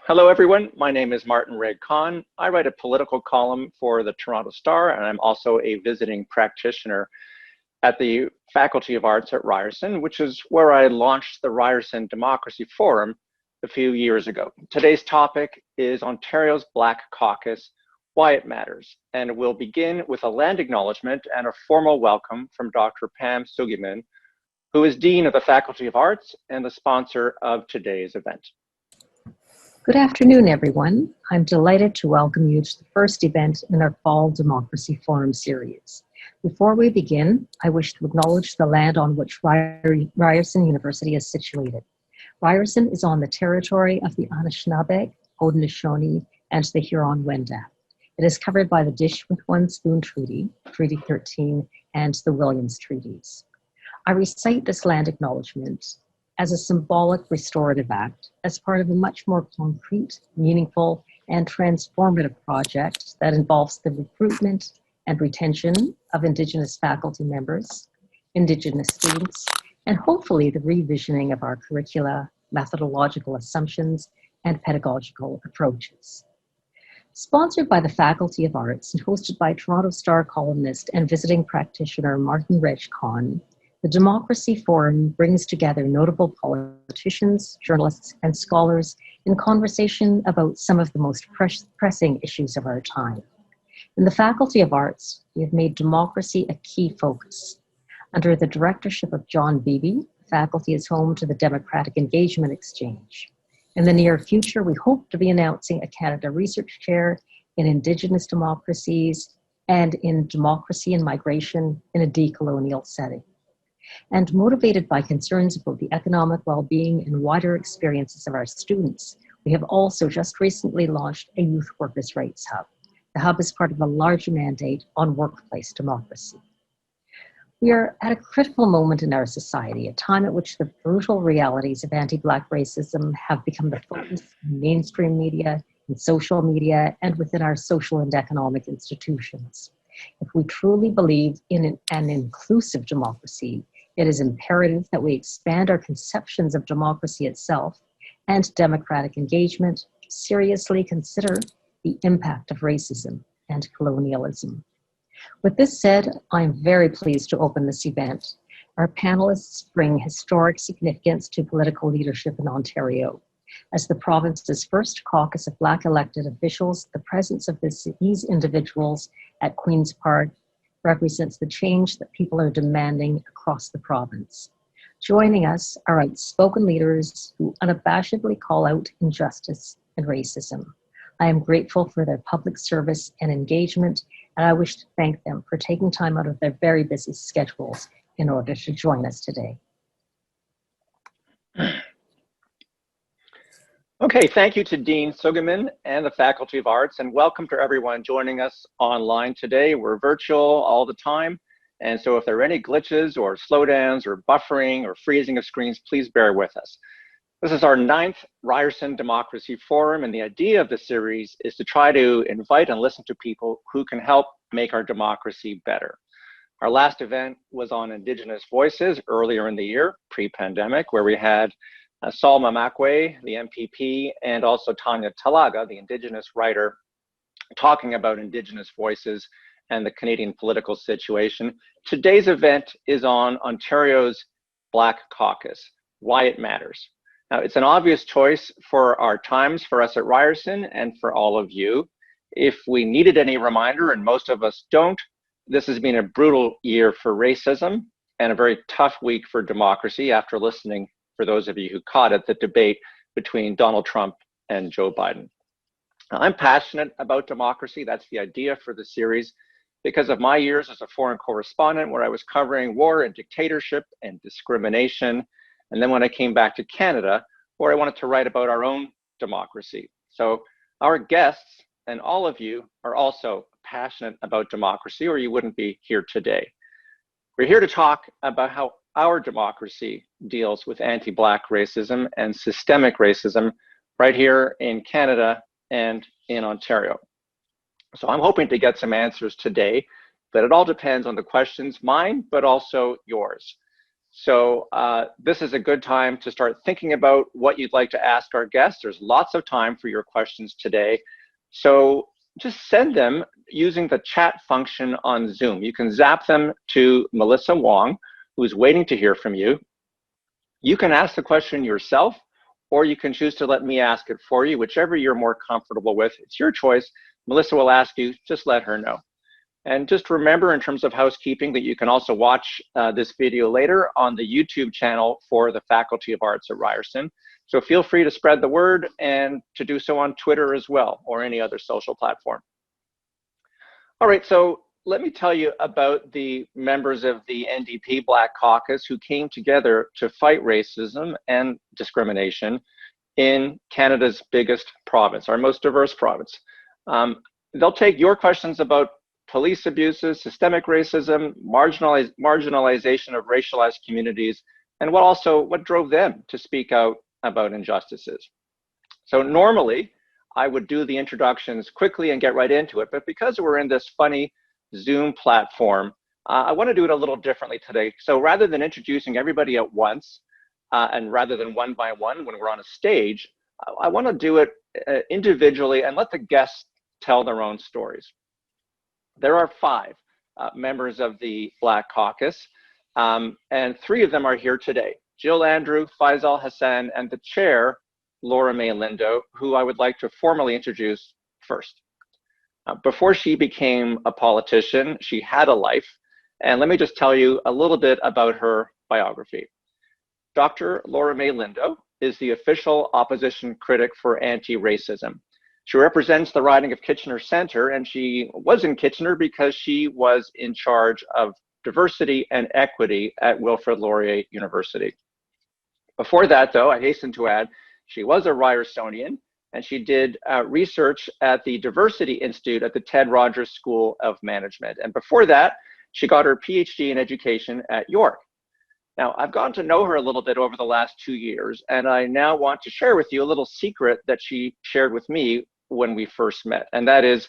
Hello, everyone. My name is Martin Reg-Kahn. I write a political column for the Toronto Star, and I'm also a visiting practitioner at the Faculty of Arts at Ryerson, which is where I launched the Ryerson Democracy Forum a few years ago. Today's topic is Ontario's Black Caucus, why it matters. And we'll begin with a land acknowledgement and a formal welcome from Dr. Pam Sugiman, who is Dean of the Faculty of Arts and the sponsor of today's event. Good afternoon, everyone. I'm delighted to welcome you to the first event in our Fall Democracy Forum series. Before we begin, I wish to acknowledge the land on which Ryerson University is situated. Ryerson is on the territory of the Anishinaabe, Haudenosaunee, and the Huron-Wendat. It is covered by the Dish with One Spoon Treaty, Treaty 13, and the Williams Treaties. I recite this land acknowledgement as a symbolic restorative act as part of a much more concrete, meaningful, and transformative project that involves the recruitment and retention of Indigenous faculty members, Indigenous students, and hopefully the revisioning of our curricula, methodological assumptions, and pedagogical approaches. Sponsored by the Faculty of Arts and hosted by Toronto Star columnist and visiting practitioner Martin Reg-Kahn, the Democracy Forum brings together notable politicians, journalists, and scholars in conversation about some of the most pressing issues of our time. In the Faculty of Arts, we have made democracy a key focus. Under the directorship of John Beebe, the faculty is home to the Democratic Engagement Exchange. In the near future, we hope to be announcing a Canada Research Chair in Indigenous democracies and in democracy and migration in a decolonial setting. And motivated by concerns about the economic well-being and wider experiences of our students, we have also just recently launched a Youth Workers' Rights Hub. The hub is part of a larger mandate on workplace democracy. We are at a critical moment in our society, a time at which the brutal realities of anti-Black racism have become the focus in mainstream media, in social media, and within our social and economic institutions. If we truly believe in an inclusive democracy, it is imperative that we expand our conceptions of democracy itself and democratic engagement to seriously consider the impact of racism and colonialism. With this said, I'm very pleased to open this event. Our panelists bring historic significance to political leadership in Ontario. As the province's first caucus of Black elected officials, the presence of these individuals at Queen's Park represents the change that people are demanding across the province. Joining us are outspoken leaders who unabashedly call out injustice and racism. I am grateful for their public service and engagement, and I wish to thank them for taking time out of their very busy schedules in order to join us today. Okay, thank you to Dean Sugiman and the Faculty of Arts, and welcome to everyone joining us online today. We're virtual all the time, and so if there are any glitches or slowdowns or buffering or freezing of screens, please bear with us. This is our 9th Ryerson Democracy Forum, and the idea of the series is to try to invite and listen to people who can help make our democracy better. Our last event was on Indigenous voices earlier in the year, pre-pandemic, where we had Saul Mamakwe, the MPP, and also Tanya Talaga, the Indigenous writer, talking about Indigenous voices and the Canadian political situation. Today's event is on Ontario's Black Caucus, why it matters. Now, it's an obvious choice for our times, for us at Ryerson, and for all of you. If we needed any reminder, and most of us don't, this has been a brutal year for racism and a very tough week for democracy after listening, for those of you who caught it, the debate between Donald Trump and Joe Biden. Now, I'm passionate about democracy. That's the idea for the series because of my years as a foreign correspondent where I was covering war and dictatorship and discrimination. And then when I came back to Canada, where I wanted to write about our own democracy. So our guests and all of you are also passionate about democracy or you wouldn't be here today. We're here to talk about how our democracy deals with anti-Black racism and systemic racism right here in Canada and in Ontario. So I'm hoping to get some answers today, but it all depends on the questions, mine, but also yours. So this is a good time to start thinking about what you'd like to ask our guests. There's lots of time for your questions today. So just send them using the chat function on Zoom. You can zap them to Melissa Wong, who's waiting to hear from you. You can ask the question yourself, or you can choose to let me ask it for you, whichever you're more comfortable with. It's your choice. Melissa will ask you, just let her know. And just remember, in terms of housekeeping, that you can also watch this video later on the YouTube channel for the Faculty of Arts at Ryerson. So feel free to spread the word and to do so on Twitter as well, or any other social platform. All right, so let me tell you about the members of the NDP Black Caucus who came together to fight racism and discrimination in Canada's biggest province, our most diverse province. They'll take your questions about police abuses, systemic racism, marginalization of racialized communities, and what drove them to speak out about injustices. So normally, I would do the introductions quickly and get right into it, but because we're in this funny Zoom platform, I want to do it a little differently today. So rather than introducing everybody at once, and rather than one by one when we're on a stage, I want to do it individually and let the guests tell their own stories. There are 5 members of the Black Caucus, and 3 of them are here today. Jill Andrew, Faisal Hassan, and the chair, Laura May Lindo, who I would like to formally introduce first. Before she became a politician, she had a life, and let me just tell you a little bit about her biography. Dr. Laura May Lindo is the official opposition critic for anti-racism. She represents the riding of Kitchener Centre, and she was in Kitchener because she was in charge of diversity and equity at Wilfrid Laurier University. Before that, though, I hasten to add, she was a Ryersonian, and she did research at the Diversity Institute at the Ted Rogers School of Management. And before that, she got her PhD in education at York. Now, I've gotten to know her a little bit over the last 2 years, and I now want to share with you a little secret that she shared with me when we first met. And that is,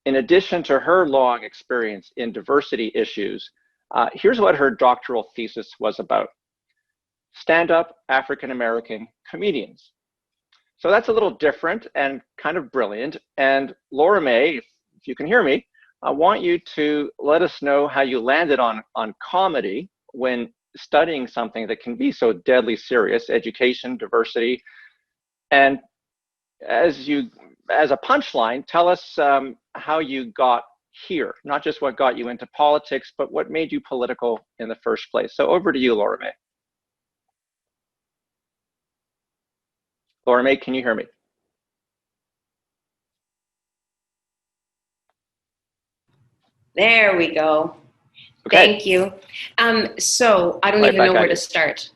in addition to her long experience in diversity issues, here's what her doctoral thesis was about: stand-up African-American comedians. So that's a little different and kind of brilliant. And Laura May, if you can hear me, I want you to let us know how you landed on comedy when studying something that can be so deadly serious, education, diversity. And as a punchline, tell us how you got here, not just what got you into politics, but what made you political in the first place. So over to you, Laura May. Laura May, can you hear me? There we go. Okay. Thank you. So I don't even know where to start.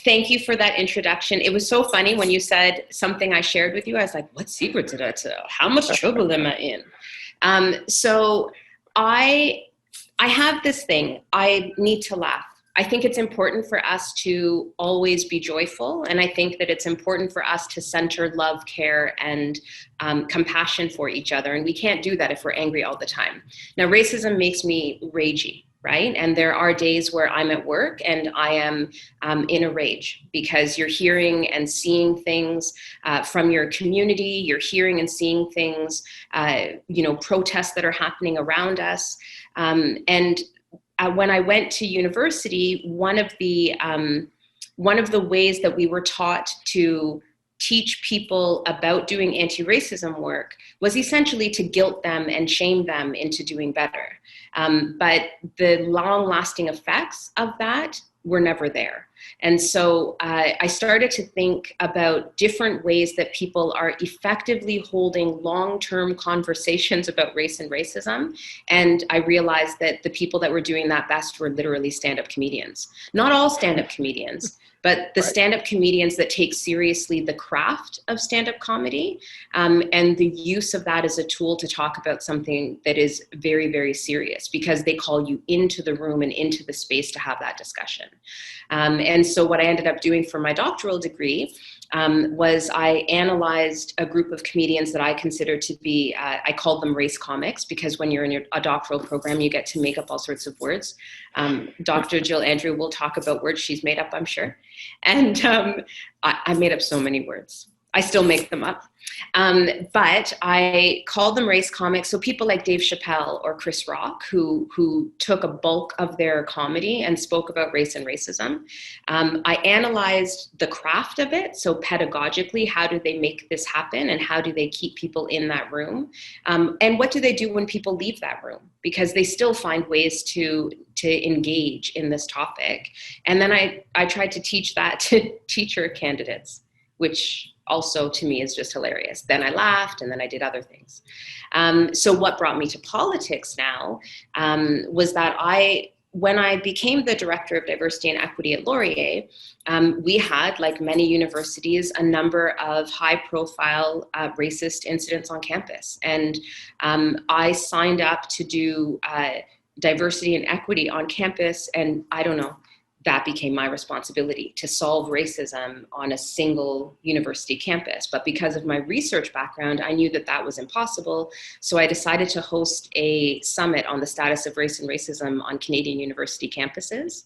Thank you for that introduction. It was so funny when you said something I shared with you. I was like, what secret did I tell? How much trouble am I in? So I have this thing. I need to laugh. I think it's important for us to always be joyful. And I think that it's important for us to center love, care, and compassion for each other. And we can't do that if we're angry all the time. Now, racism makes me ragey, right? And there are days where I'm at work and I am in a rage because you're hearing and seeing things from your community. You're hearing and seeing things, protests that are happening around us. When I went to university, one of the ways that we were taught to teach people about doing anti-racism work was essentially to guilt them and shame them into doing better. But the long-lasting effects of that were never there. And so I started to think about different ways that people are effectively holding long-term conversations about race and racism. And I realized that the people that were doing that best were literally stand-up comedians. Not all stand-up comedians, but the stand-up comedians that take seriously the craft of stand-up comedy and the use of that as a tool to talk about something that is very, very serious because they call you into the room and into the space to have that discussion. And so what I ended up doing for my doctoral degree was I analyzed a group of comedians that I consider to be, I called them race comics, because when you're in a doctoral program, you get to make up all sorts of words. Dr. Jill Andrew will talk about words she's made up, I'm sure. And I made up so many words. I still make them up. But I called them race comics. So people like Dave Chappelle or Chris Rock, who took a bulk of their comedy and spoke about race and racism. I analyzed the craft of it. So pedagogically, how do they make this happen? And how do they keep people in that room? And what do they do when people leave that room? Because they still find ways to engage in this topic. And then I tried to teach that to teacher candidates, which also to me is just hilarious. Then I laughed, and then I did other things. So what brought me to politics now was that when I became the Director of Diversity and Equity at Laurier, we had, like many universities, a number of high-profile racist incidents on campus. And I signed up to do diversity and equity on campus, and I don't know, that became my responsibility to solve racism on a single university campus. But because of my research background, I knew that that was impossible. So I decided to host a summit on the status of race and racism on Canadian university campuses.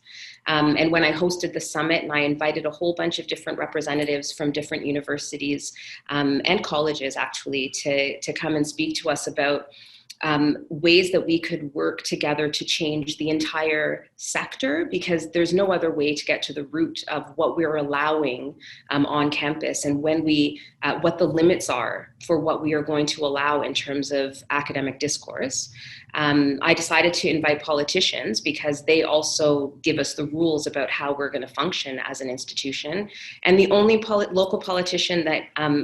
And when I hosted the summit, and I invited a whole bunch of different representatives from different universities and colleges actually to come and speak to us about ways that we could work together to change the entire sector, because there's no other way to get to the root of what we're allowing on campus, and when what the limits are for what we are going to allow in terms of academic discourse. I decided to invite politicians because they also give us the rules about how we're going to function as an institution. And the only local politician that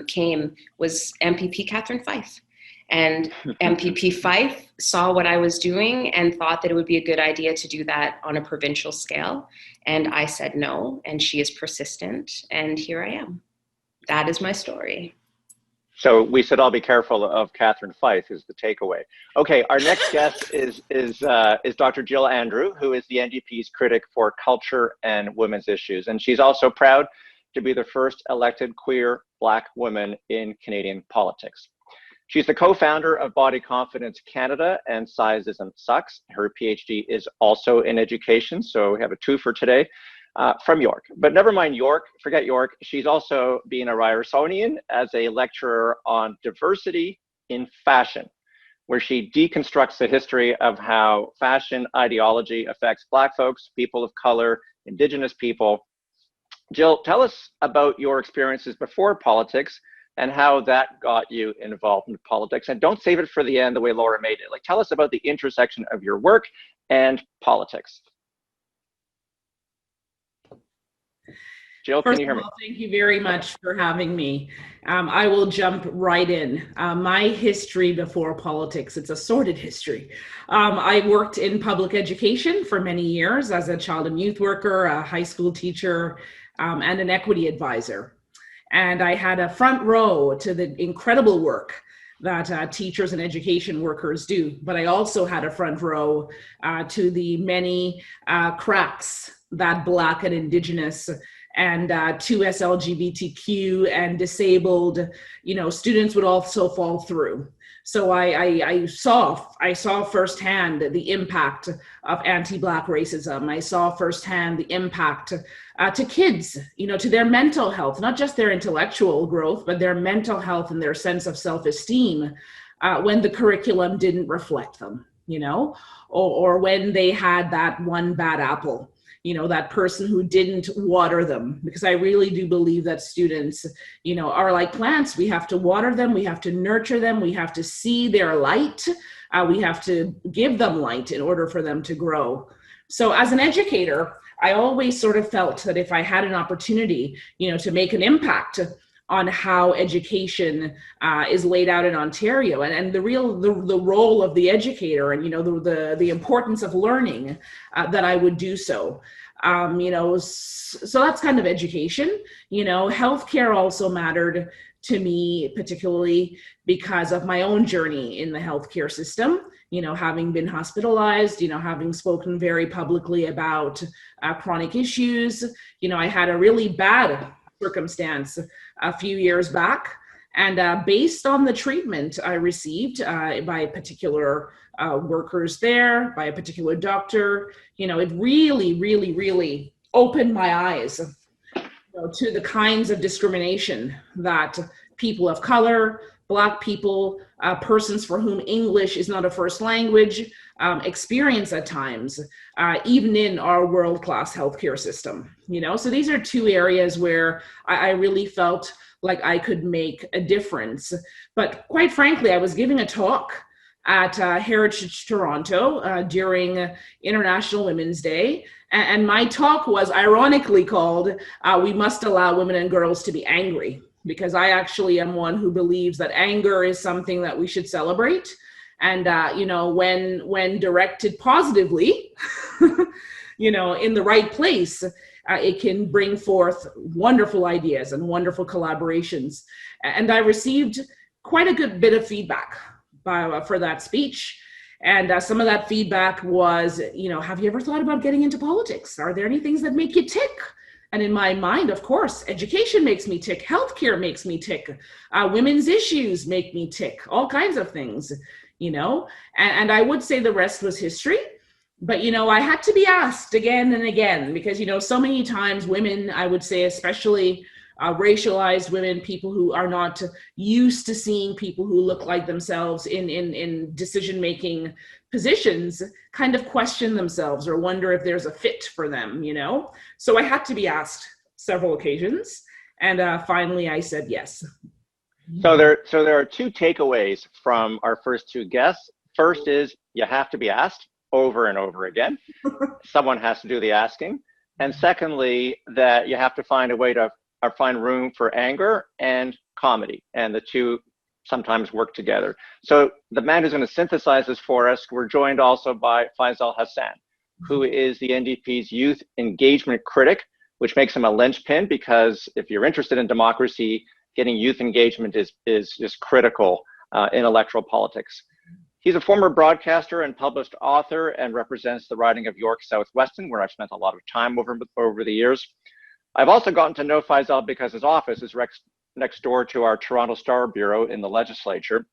came was MPP Catherine Fife. And MPP Fife saw what I was doing and thought that it would be a good idea to do that on a provincial scale. And I said no, and she is persistent, and here I am. That is my story. So we should all be careful of Catherine Fife is the takeaway. Okay, our next guest is Dr. Jill Andrew, who is the NDP's critic for culture and women's issues. And she's also proud to be the first elected queer Black woman in Canadian politics. She's the co-founder of Body Confidence Canada and Sizeism Sucks. Her PhD is also in education, so we have a two for today from York. But never mind York, forget York. She's also been a Ryersonian as a lecturer on diversity in fashion, where she deconstructs the history of how fashion ideology affects Black folks, people of color, Indigenous people. Jill, tell us about your experiences before politics and how that got you involved in politics. And don't save it for the end the way Laura made it. Like, tell us about the intersection of your work and politics. Jill, can you hear me? First of all, thank you very much for having me. I will jump right in. My history before politics, it's a sordid history. I worked in public education for many years as a child and youth worker, a high school teacher, and an equity advisor. And I had a front row to the incredible work that teachers and education workers do. But I also had a front row to the many cracks that Black and Indigenous and 2S LGBTQ and disabled, students would also fall through. So I saw firsthand the impact of anti-Black racism. I saw firsthand the impact to kids, to their mental health, not just their intellectual growth, but their mental health and their sense of self-esteem when the curriculum didn't reflect them, or when they had that one bad apple. That person who didn't water them, because I really do believe that students, are like plants. We have to water them. We have to nurture them. We have to see their light. We have to give them light in order for them to grow. So as an educator, I always sort of felt that if I had an opportunity, to make an impact on how education is laid out in Ontario, and the role of the educator, and the importance of learning, that I would do so. So that's kind of education. Healthcare also mattered to me, particularly because of my own journey in the healthcare system. Having been hospitalized, having spoken very publicly about chronic issues. I had a really bad circumstance a few years back. And based on the treatment I received by particular workers there, by a particular doctor, it really, really, really opened my eyes to the kinds of discrimination that people of color, Black people, persons for whom English is not a first language, experience at times, even in our world-class healthcare system. So these are two areas where I really felt like I could make a difference. But quite frankly, I was giving a talk at Heritage Toronto during International Women's Day. And my talk was ironically called, We Must Allow Women and Girls to Be Angry, because I actually am one who believes that anger is something that we should celebrate. And, when directed positively, in the right place, it can bring forth wonderful ideas and wonderful collaborations. And I received quite a good bit of feedback for that speech. And some of that feedback was, have you ever thought about getting into politics? Are there any things that make you tick? And in my mind, of course, education makes me tick, healthcare makes me tick, women's issues make me tick, all kinds of things, and I would say the rest was history. But, I had to be asked again and again because, so many times women, I would say, especially racialized women, people who are not used to seeing people who look like themselves in decision-making positions, kind of question themselves or wonder if there's a fit for them, So I had to be asked several occasions. And finally, I said yes. So there are two takeaways from our first two guests. First is you have to be asked over and over again. Someone has to do the asking. And secondly, that you have to find a way to find room for anger and comedy, and the two sometimes work together. So the man who's going to synthesize this for us, we're joined also by Faisal Hassan, who is the NDP's youth engagement critic, which makes him a linchpin because if you're interested in democracy, getting youth engagement is just critical in electoral politics. He's a former broadcaster and published author and represents the riding of York South-Weston, where I've spent a lot of time over the years. I've also gotten to know Faisal because his office is next door to our Toronto Star Bureau in the legislature.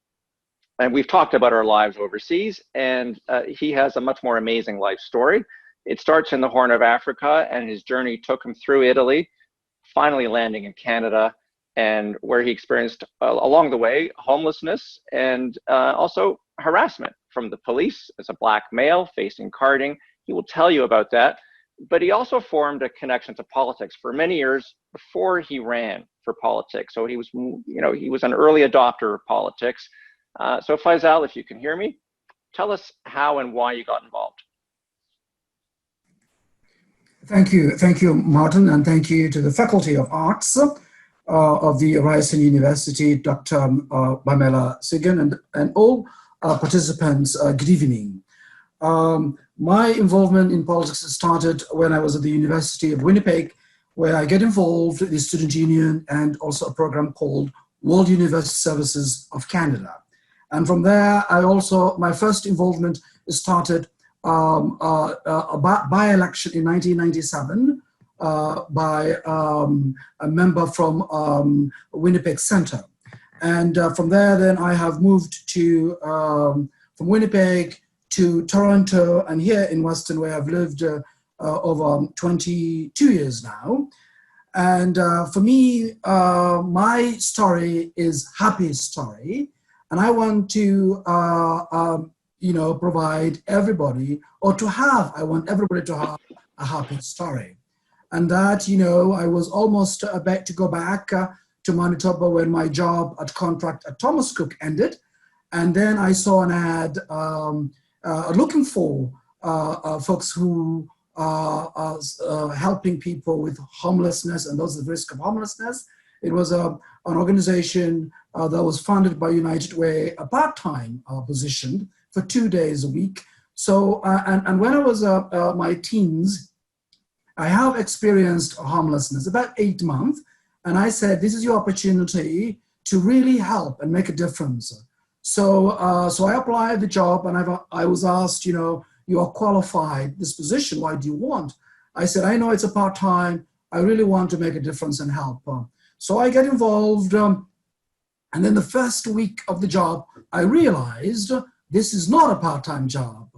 And we've talked about our lives overseas, and he has a much more amazing life story. It starts in the Horn of Africa, and his journey took him through Italy, finally landing in Canada, and where he experienced along the way homelessness and also harassment from the police as a Black male facing carding. He will tell you about that. But he also formed a connection to politics for many years before he ran for politics. So he was, he was an early adopter of politics. So Faisal, if you can hear me, tell us how and why you got involved. Thank you, Martin, and thank you to the Faculty of Arts of the Ryerson University, Dr. Pamela Sigan, and all participants. Good evening. My involvement in politics started when I was at the University of Winnipeg, where I get involved in the student union and also a program called World University Services of Canada. And from there, my first involvement started a by-election in 1997 by a member from Winnipeg Centre. And from there, then I have moved to, from Winnipeg to Toronto, and here in Weston, where I've lived over 22 years now. And for me, my story is happy story. And I want to, provide everybody, I want everybody to have a happy story. And that, I was almost about to go back to Manitoba when my job at contract at Thomas Cook ended. And then I saw an ad looking for folks who are helping people with homelessness and those at risk of homelessness. It was an organization that was funded by United Way, a part-time position for 2 days a week. So, and when I was my teens, I have experienced homelessness about 8 months. And I said, this is your opportunity to really help and make a difference. So I applied the job, and I was asked, you are qualified this position. Why do you want? I said, I know it's a part-time. I really want to make a difference and help. So I get involved. And then the first week of the job, I realized this is not a part-time job.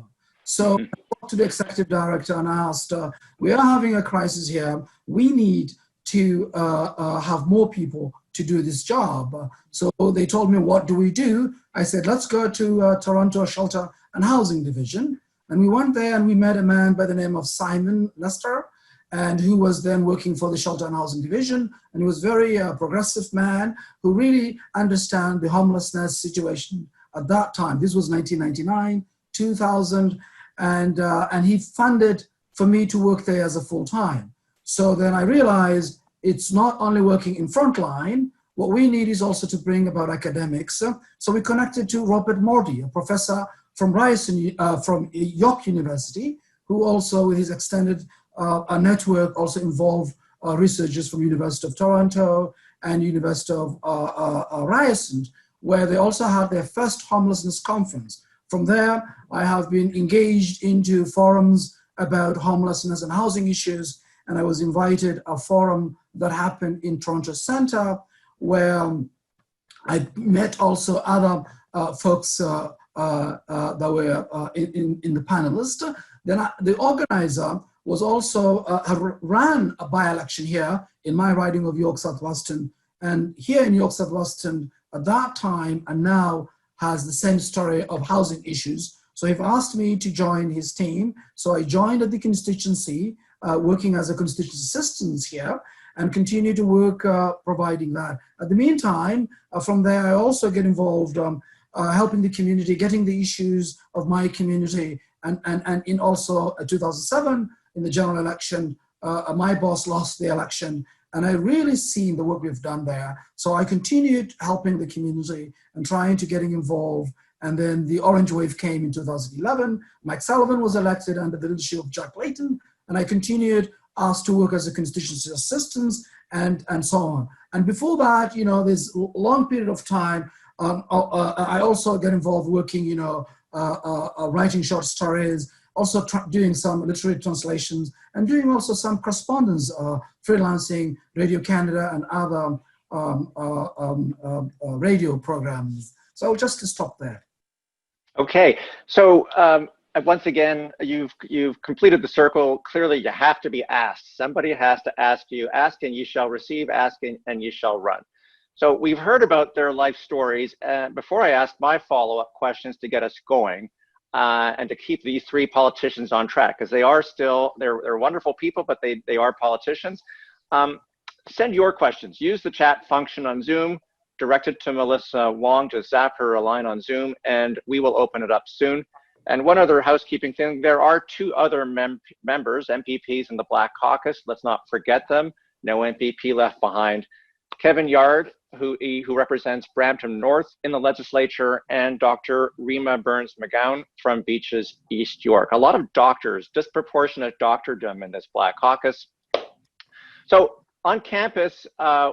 So I talked to the executive director and I asked, we are having a crisis here. We need to have more people to do this job. So they told me, what do we do? I said, let's go to Toronto Shelter and Housing Division. And we went there and we met a man by the name of Simon Lester, and who was then working for the Shelter and Housing Division. And he was a very progressive man who really understand the homelessness situation at that time. This was 1999, 2000, and he funded for me to work there as a full-time. So then I realized it's not only working in frontline, what we need is also to bring about academics. So we connected to Robert Morty, a professor from Ryerson, from York University, who also with his extended network also involved researchers from University of Toronto and University of Ryerson, where they also had their first homelessness conference. From there, I have been engaged into forums about homelessness and housing issues, and I was invited a forum that happened in Toronto Centre, where I met also other folks that were in the panelist. Then the organizer was also ran a by-election here in my riding of York South-Weston, and here in York South-Weston at that time and now has the same story of housing issues. So he asked me to join his team. So I joined at the constituency, working as a constituency assistant here, and continue to work providing that. At the meantime, from there, I also get involved helping the community, getting the issues of my community, and in also 2007, in the general election, my boss lost the election, and I really seen the work we've done there. So I continued helping the community and trying to getting involved. And then the Orange Wave came in 2011. Mike Sullivan was elected under the leadership of Jack Layton, and I continued asked to work as a constituency assistant and so on. And before that, you know, there's a long period of time. I also get involved working, you know, writing short stories, also doing some literary translations, and doing also some correspondence, freelancing, Radio Canada and other radio programs. So just to stop there. Okay, so once again, you've completed the circle. Clearly, you have to be asked. Somebody has to ask you. Ask and you shall receive. Ask and you shall run. So we've heard about their life stories. Before I ask my follow-up questions to get us going, and to keep these three politicians on track, because they are still, they're wonderful people, but they are politicians. Send your questions. Use the chat function on Zoom, direct it to Melissa Wong, to zap her a line on Zoom, and we will open it up soon. And one other housekeeping thing, there are two other members, MPPs in the Black Caucus. Let's not forget them. No MPP left behind. Kevin Yard, who represents Brampton North in the legislature, and Dr. Rima Burns-McGowan from Beaches, East York. A lot of doctors, disproportionate doctordom in this Black Caucus. So on campus,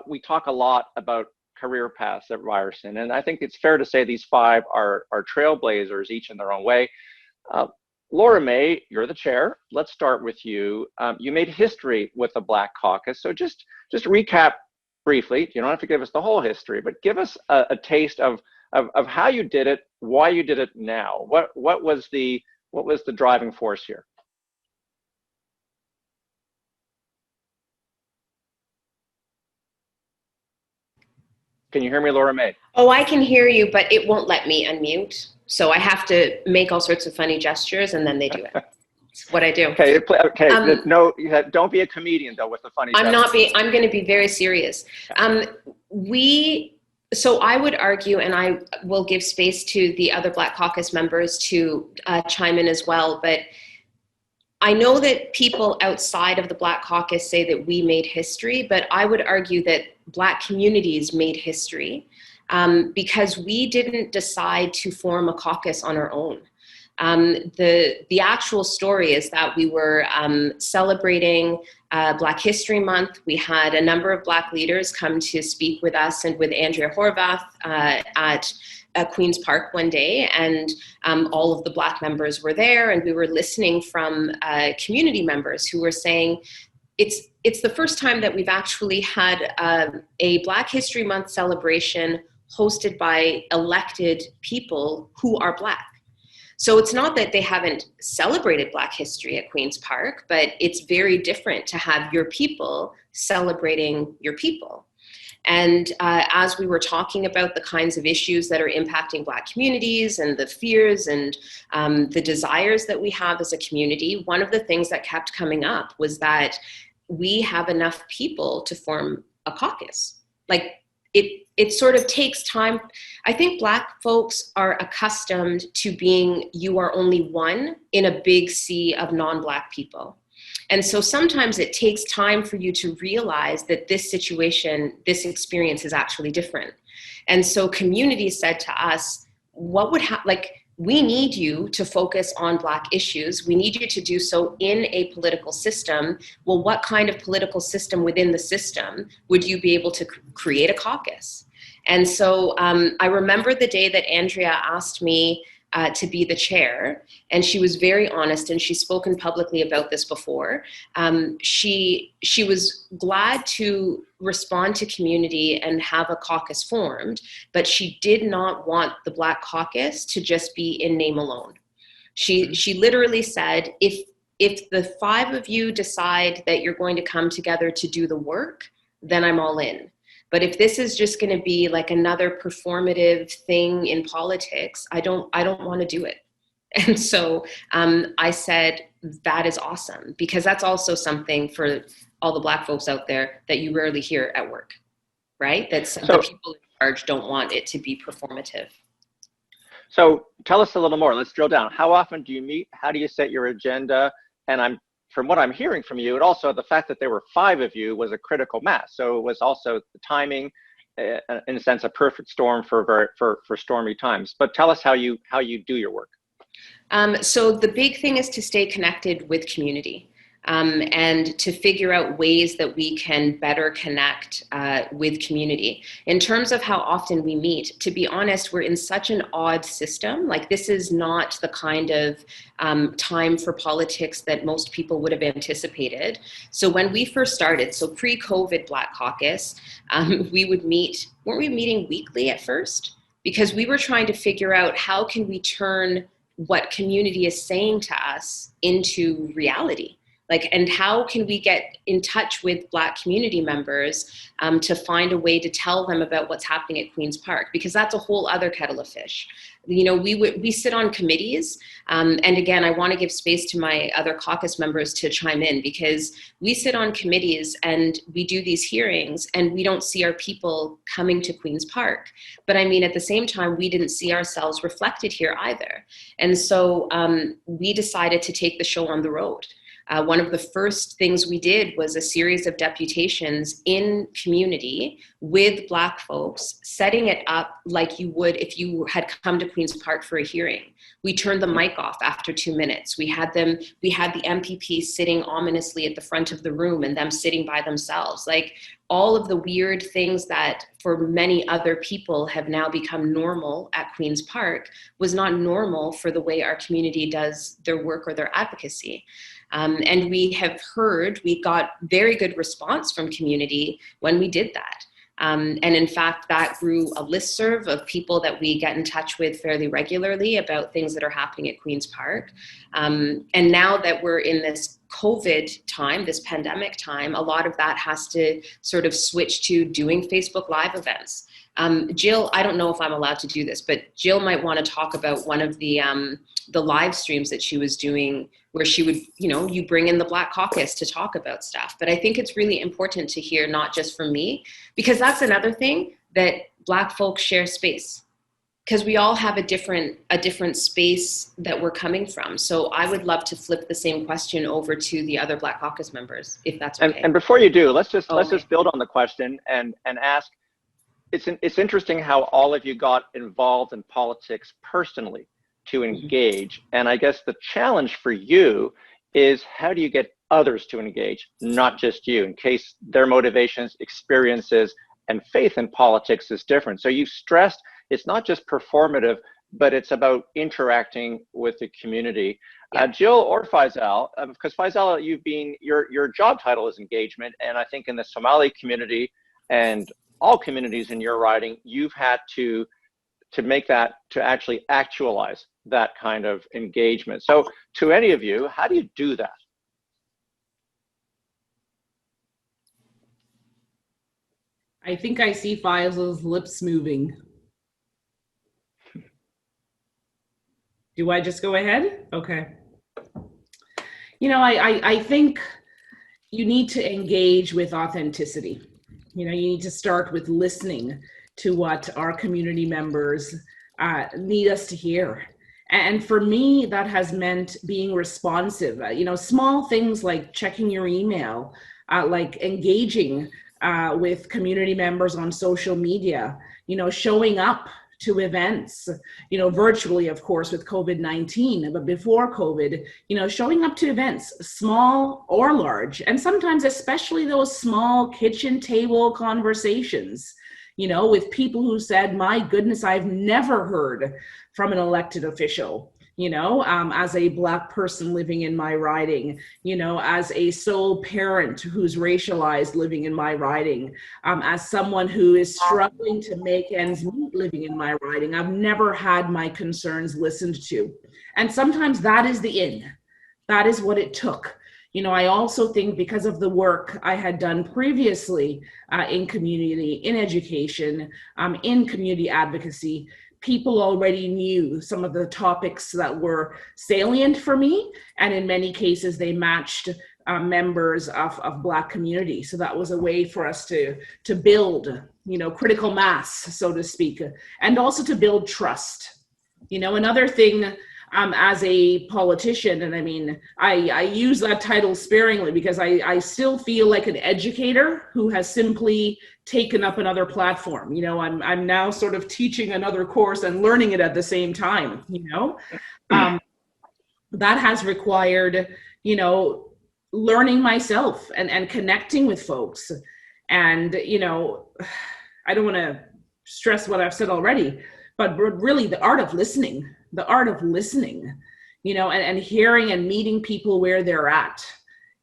we talk a lot about career paths at Ryerson, and I think it's fair to say these five are trailblazers, each in their own way. Laura May, you're the chair. Let's start with you. You made history with the Black Caucus, so just recap briefly. You don't have to give us the whole history, but give us a taste of how you did it, why you did it now. What was the driving force here? Can you hear me, Laura May? Oh, I can hear you, but it won't let me unmute. So I have to make all sorts of funny gestures, and then they do it. It's what I do. Okay. No, don't be a comedian though with the funny. I'm going to be very serious. So I would argue, and I will give space to the other Black Caucus members to chime in as well, but I know that people outside of the Black Caucus say that we made history, but I would argue that Black communities made history because we didn't decide to form a caucus on our own. The actual story is that we were celebrating Black History Month. We had a number of Black leaders come to speak with us and with Andrea Horvath at Queen's Park one day, and all of the Black members were there, and we were listening from community members who were saying, it's the first time that we've actually had a Black History Month celebration hosted by elected people who are Black. So it's not that they haven't celebrated Black history at Queen's Park, but it's very different to have your people celebrating your people. And as we were talking about the kinds of issues that are impacting Black communities and the fears and the desires that we have as a community, one of the things that kept coming up was that we have enough people to form a caucus. Like it sort of takes time. I think Black folks are accustomed to being, you are only one in a big sea of non-Black people. And so sometimes it takes time for you to realize that this situation, this experience is actually different. And so community said to us, what would happen, like, we need you to focus on Black issues. We need you to do so in a political system. Well, what kind of political system within the system would you be able to create a caucus? And so I remember the day that Andrea asked me to be the chair, and she was very honest, and she's spoken publicly about this before. She was glad to respond to community and have a caucus formed, but she did not want the Black caucus to just be in name alone. She literally said, if the 5 of you decide that you're going to come together to do the work, then I'm all in. But if this is just going to be like another performative thing in politics, I don't want to do it. And so I said, that is awesome, because that's also something for all the Black folks out there that you rarely hear at work, right? That the people in charge don't want it to be performative. So tell us a little more. Let's drill down. How often do you meet? How do you set your agenda? And from what I'm hearing from you, and also the fact that there were 5 of you was a critical mass. So it was also the timing, in a sense, a perfect storm for stormy times. But tell us how you do your work. So the big thing is to stay connected with community. And to figure out ways that we can better connect with community. In terms of how often we meet, to be honest, we're in such an odd system. Like, this is not the kind of time for politics that most people would have anticipated. So when we first started, so pre-COVID Black Caucus, we would meet, weren't we meeting weekly at first? Because we were trying to figure out how can we turn what community is saying to us into reality. Like, and how can we get in touch with Black community members to find a way to tell them about what's happening at Queen's Park? Because that's a whole other kettle of fish. You know, we sit on committees, and again, I want to give space to my other caucus members to chime in, because we sit on committees and we do these hearings and we don't see our people coming to Queen's Park. But I mean, at the same time, we didn't see ourselves reflected here either. And so we decided to take the show on the road. One of the first things we did was a series of deputations in community with Black folks, setting it up like you would if you had come to Queen's Park for a hearing. We turned the mic off after 2 minutes. We had the MPP sitting ominously at the front of the room and them sitting by themselves. Like, all of the weird things that for many other people have now become normal at Queen's Park was not normal for the way our community does their work or their advocacy. And we got very good response from community when we did that. And in fact, that grew a listserv of people that we get in touch with fairly regularly about things that are happening at Queen's Park. And now that we're in this COVID time, this pandemic time, a lot of that has to sort of switch to doing Facebook Live events. Jill, I don't know if I'm allowed to do this, but Jill might want to talk about one of the live streams that she was doing, where she would, you bring in the Black Caucus to talk about stuff. But I think it's really important to hear, not just from me, because that's another thing, that Black folks share space, because we all have a different space that we're coming from. So I would love to flip the same question over to the other Black Caucus members, if that's okay. And before you do, let's just build on the question and ask. It's interesting how all of you got involved in politics personally to engage. And I guess the challenge for you is, how do you get others to engage, not just you, in case their motivations, experiences, and faith in politics is different. So you stressed it's not just performative, but it's about interacting with the community. Yeah. Jill or Faisal, because Faisal, your job title is engagement, and I think in the Somali community and all communities in your riding, you've had to make that, to actually actualize that kind of engagement. So to any of you, how do you do that? I think I see Faisal's lips moving. Do I just go ahead? Okay. You know, I think you need to engage with authenticity. You know, you need to start with listening to what our community members need us to hear. And for me, that has meant being responsive. You know, small things like checking your email, like engaging with community members on social media, you know, showing up to events, you know, virtually, of course, with COVID-19, but before COVID, you know, showing up to events, small or large, and sometimes especially those small kitchen table conversations, you know, with people who said, my goodness, I've never heard from an elected official, you know, as a Black person living in my riding, you know, as a sole parent who's racialized living in my riding, as someone who is struggling to make ends meet living in my riding. I've never had my concerns listened to. And sometimes that is the end. That is what it took. You know, I also think because of the work I had done previously in community, in education, in community advocacy, people already knew some of the topics that were salient for me. And in many cases, they matched members of Black community. So that was a way for us to build, you know, critical mass, so to speak, and also to build trust. You know, another thing as a politician, and I mean, I use that title sparingly because I still feel like an educator who has simply taken up another platform. You know, I'm now sort of teaching another course and learning it at the same time, you know. That has required, you know, learning myself and connecting with folks. And, you know, I don't want to stress what I've said already, but really the art of listening, you know, and hearing and meeting people where they're at,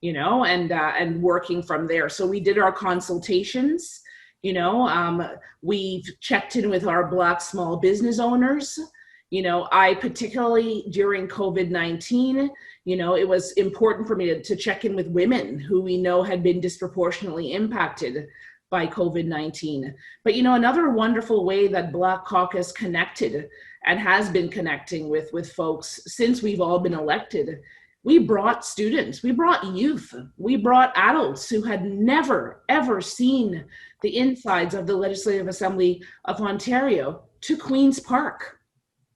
you know, and working from there. So we did our consultations, you know, we've checked in with our Black small business owners. You know, I particularly during COVID-19, you know, it was important for me to check in with women who we know had been disproportionately impacted by COVID-19. But, you know, another wonderful way that Black Caucus connected and has been connecting with folks since we've all been elected, we brought students, we brought youth, we brought adults who had never, ever seen the insides of the Legislative Assembly of Ontario to Queen's Park.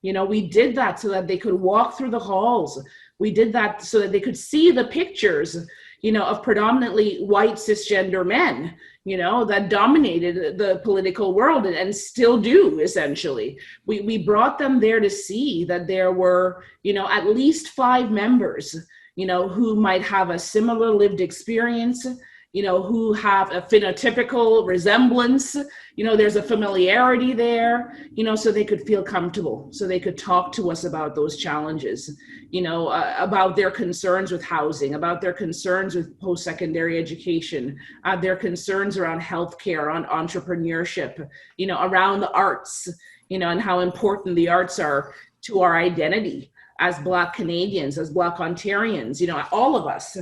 You know, we did that so that they could walk through the halls. We did that so that they could see the pictures, you know, of predominantly white cisgender men, you know, that dominated the political world and still do, essentially. We brought them there to see that there were, you know, at least 5 members, you know, who might have a similar lived experience, you know, who have a phenotypical resemblance, you know, there's a familiarity there, you know, so they could feel comfortable, so they could talk to us about those challenges, you know, about their concerns with housing, about their concerns with post-secondary education, their concerns around healthcare, on entrepreneurship, you know, around the arts, you know, and how important the arts are to our identity as Black Canadians, as Black Ontarians, you know, all of us.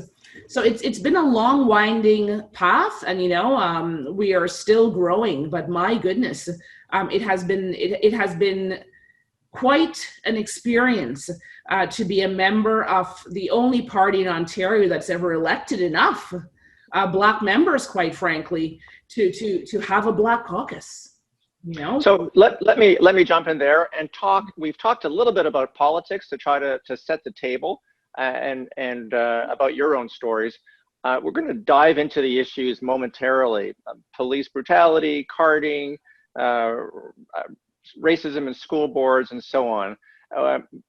So it's been a long, winding path, and you know, we are still growing. But my goodness, it has been quite an experience to be a member of the only party in Ontario that's ever elected enough Black members, quite frankly, to have a Black caucus. You know. So let me jump in there and talk. We've talked a little bit about politics to try to set the table. And about your own stories. We're going to dive into the issues momentarily: police brutality, carding, racism in school boards, and so on.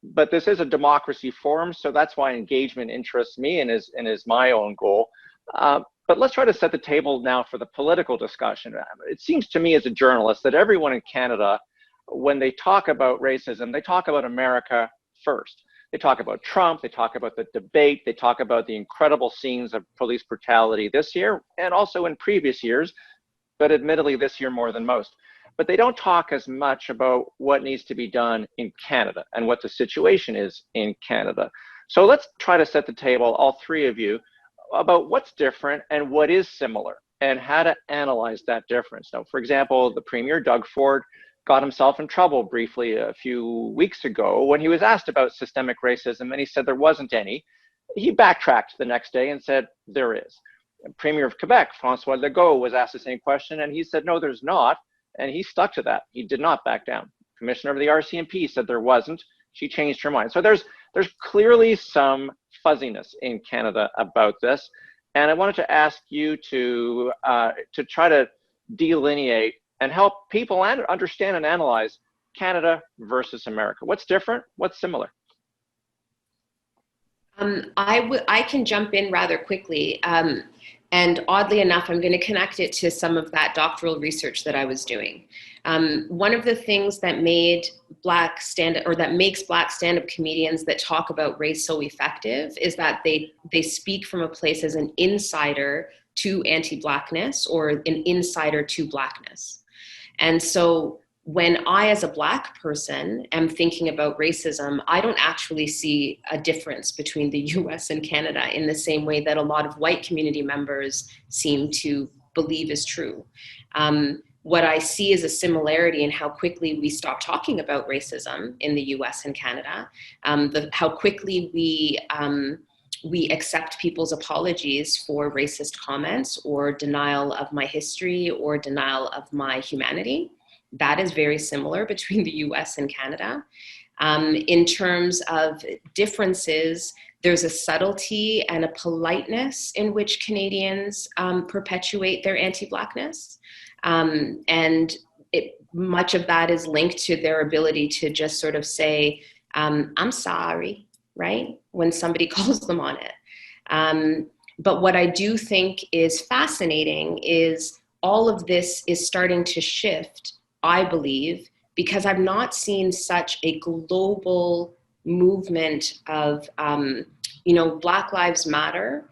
But this is a democracy forum, so that's why engagement interests me and is my own goal. But let's try to set the table now for the political discussion. It seems to me as a journalist that everyone in Canada when they talk about racism, they talk about America first. They talk about Trump, they talk about the debate, they talk about the incredible scenes of police brutality this year and also in previous years, but admittedly this year more than most. But they don't talk as much about what needs to be done in Canada and what the situation is in Canada. So let's try to set the table, all three of you, about what's different and what is similar and how to analyze that difference. Now, for example, the Premier, Doug Ford, got himself in trouble briefly a few weeks ago when he was asked about systemic racism and he said there wasn't any. He backtracked the next day and said there is. Premier of Quebec, Francois Legault, was asked the same question and he said no, there's not, and he stuck to that. He did not back down. Commissioner of the RCMP said there wasn't. She changed her mind. So there's clearly some fuzziness in Canada about this, and I wanted to ask you to try to delineate and help people understand and analyze Canada versus America. What's different? What's similar? I can jump in rather quickly. And oddly enough, I'm going to connect it to some of that doctoral research that I was doing. One of the things that makes Black stand-up comedians that talk about race so effective is that they speak from a place as an insider to anti-Blackness or an insider to Blackness. And so when I, as a Black person, am thinking about racism, I don't actually see a difference between the US and Canada in the same way that a lot of white community members seem to believe is true. What I see is a similarity in how quickly we stop talking about racism in the US and Canada, how quickly we accept people's apologies for racist comments or denial of my history or denial of my humanity. That is very similar between the US and Canada. In terms of differences, there's a subtlety and a politeness in which Canadians perpetuate their anti-Blackness. And much of that is linked to their ability to just sort of say, I'm sorry, right? When somebody calls them on it. But what I do think is fascinating is all of this is starting to shift, I believe, because I've not seen such a global movement of, Black Lives Matter,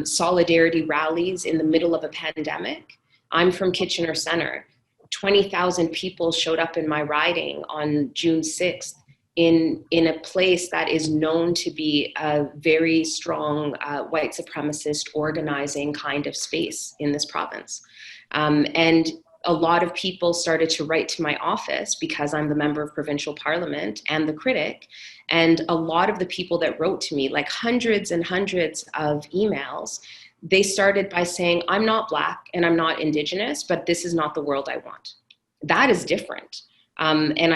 solidarity rallies in the middle of a pandemic. I'm from Kitchener Centre. 20,000 people showed up in my riding on June 6th in a place that is known to be a very strong white supremacist organizing kind of space in this province. And a lot of people started to write to my office because I'm the member of provincial parliament and the critic. And a lot of the people that wrote to me, like hundreds and hundreds of emails, they started by saying, I'm not Black and I'm not Indigenous, but this is not the world I want. That is different. And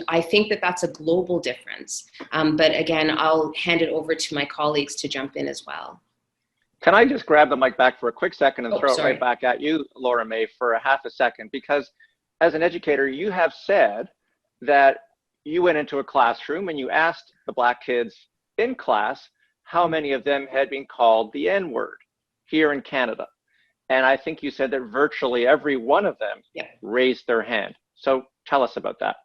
I think that that's a global difference. But again, I'll hand it over to my colleagues to jump in as well. Can I just grab the mic back for a quick second and throw sorry. it right back at you, Laura May, for a half a second? Because as an educator, you have said that you went into a classroom and you asked the Black kids in class how many of them had been called the N-word here in Canada. And I think you said that virtually every one of them raised their hand. So tell us about that.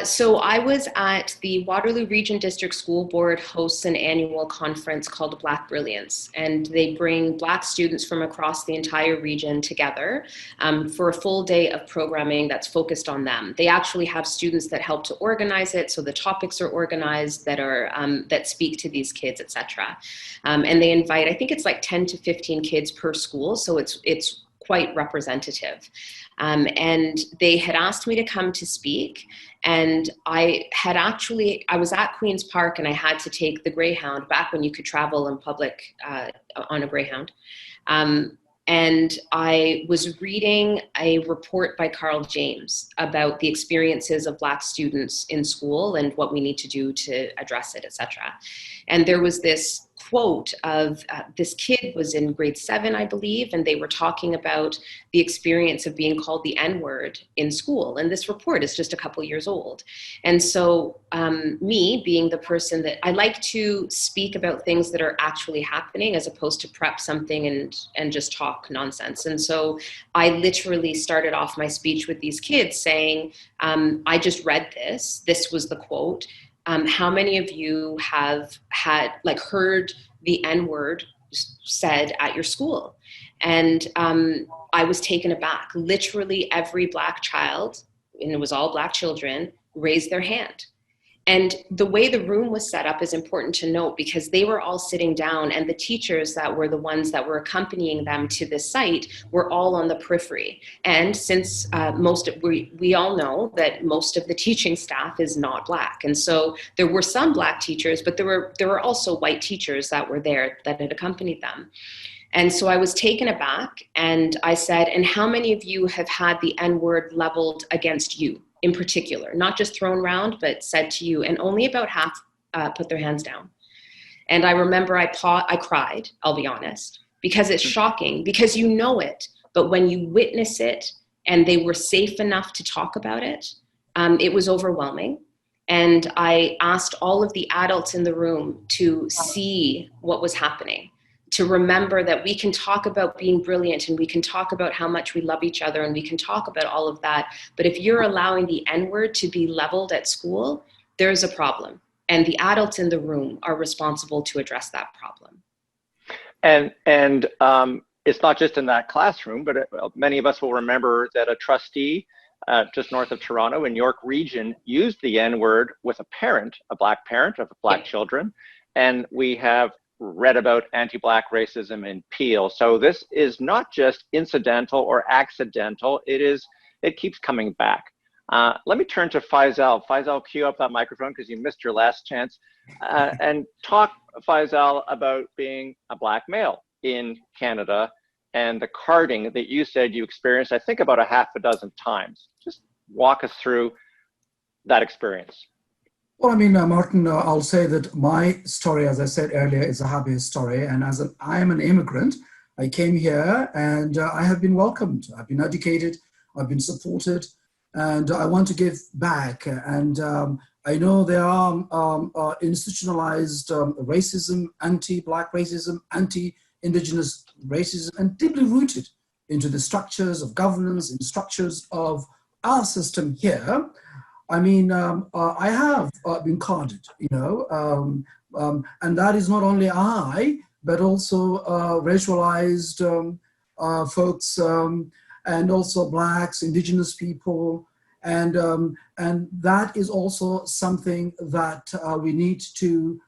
So I was at the Waterloo Region District School Board hosts an annual conference called Black Brilliance, and they bring Black students from across the entire region together for a full day of programming that's focused on them. They actually have students that help to organize it, so the topics are organized that speak to these kids, etc. And they invite, I think it's like 10 to 15 kids per school, so it's quite representative. And they had asked me to come to speak, and I was at Queen's Park and I had to take the Greyhound back when you could travel in public on a Greyhound. And I was reading a report by Carl James about the experiences of Black students in school and what we need to do to address it, etc. And there was this quote of this kid was in grade 7, I believe, and they were talking about the experience of being called the N-word in school. And this report is just a couple years old. And so me being the person that I like to speak about things that are actually happening as opposed to prep something and just talk nonsense. And so I literally started off my speech with these kids saying, I just read this. This was the quote. How many of you have heard the N-word said at your school? And I was taken aback. Literally every Black child, and it was all Black children, raised their hand. And the way the room was set up is important to note because they were all sitting down and the teachers that were the ones that were accompanying them to this site were all on the periphery. And since we all know that most of the teaching staff is not Black. And so there were some Black teachers, but there were also white teachers that were there that had accompanied them. And so I was taken aback and I said, and how many of you have had the N-word leveled against you? In particular, not just thrown around, but said to you, and only about half put their hands down. And I remember I cried, I'll be honest, because it's shocking, because you know it, but when you witness it and they were safe enough to talk about it, it was overwhelming. And I asked all of the adults in the room to see what was happening, to remember that we can talk about being brilliant and we can talk about how much we love each other and we can talk about all of that. But if you're allowing the N-word to be leveled at school, there's a problem. And the adults in the room are responsible to address that problem. And it's not just in that classroom, but many of us will remember that a trustee just north of Toronto in York Region used the N-word with a parent, a Black parent of Black children. And we have read about anti-Black racism in Peel. So this is not just incidental or accidental, it keeps coming back. Let me turn to Faisal. Faisal, cue up that microphone because you missed your last chance. And talk, Faisal, about being a Black male in Canada and the carding that you said you experienced, I think about a half a dozen times. Just walk us through that experience. Well, I mean, Martin, I'll say that my story, as I said earlier, is a happy story. And I am an immigrant. I came here and I have been welcomed. I've been educated. I've been supported. And I want to give back. And I know there are institutionalized racism, anti-Black racism, anti-Indigenous racism, and deeply rooted into the structures of governance and structures of our system here. I mean, I have been carded, you know, and that is not only I, but also racialized folks, and also Blacks, Indigenous people, and that is also something that we need to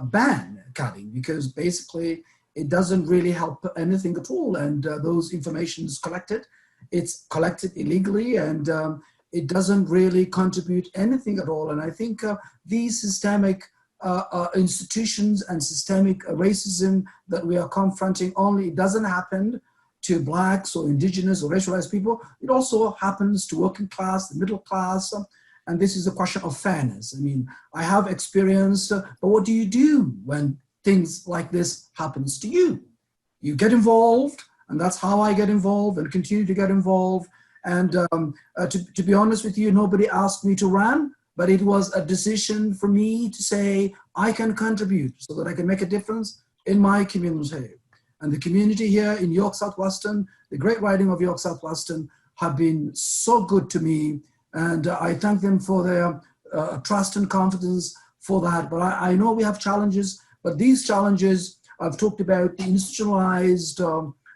ban carding, because basically it doesn't really help anything at all. And those information is collected, it's collected illegally, and it doesn't really contribute anything at all. And I think these systemic institutions and systemic racism that we are confronting it doesn't happen to Blacks or Indigenous or racialized people. It also happens to working class, the middle class, and this is a question of fairness. I mean, I have experienced, but what do you do when things like this happens to you? You get involved, and that's how I get involved and continue to get involved. And to be honest with you, nobody asked me to run, but it was a decision for me to say, I can contribute so that I can make a difference in my community. And the community here in York South-Weston, the great riding of York South-Weston, have been so good to me. And I thank them for their trust and confidence for that. But I know we have challenges, but these challenges, I've talked about the institutionalized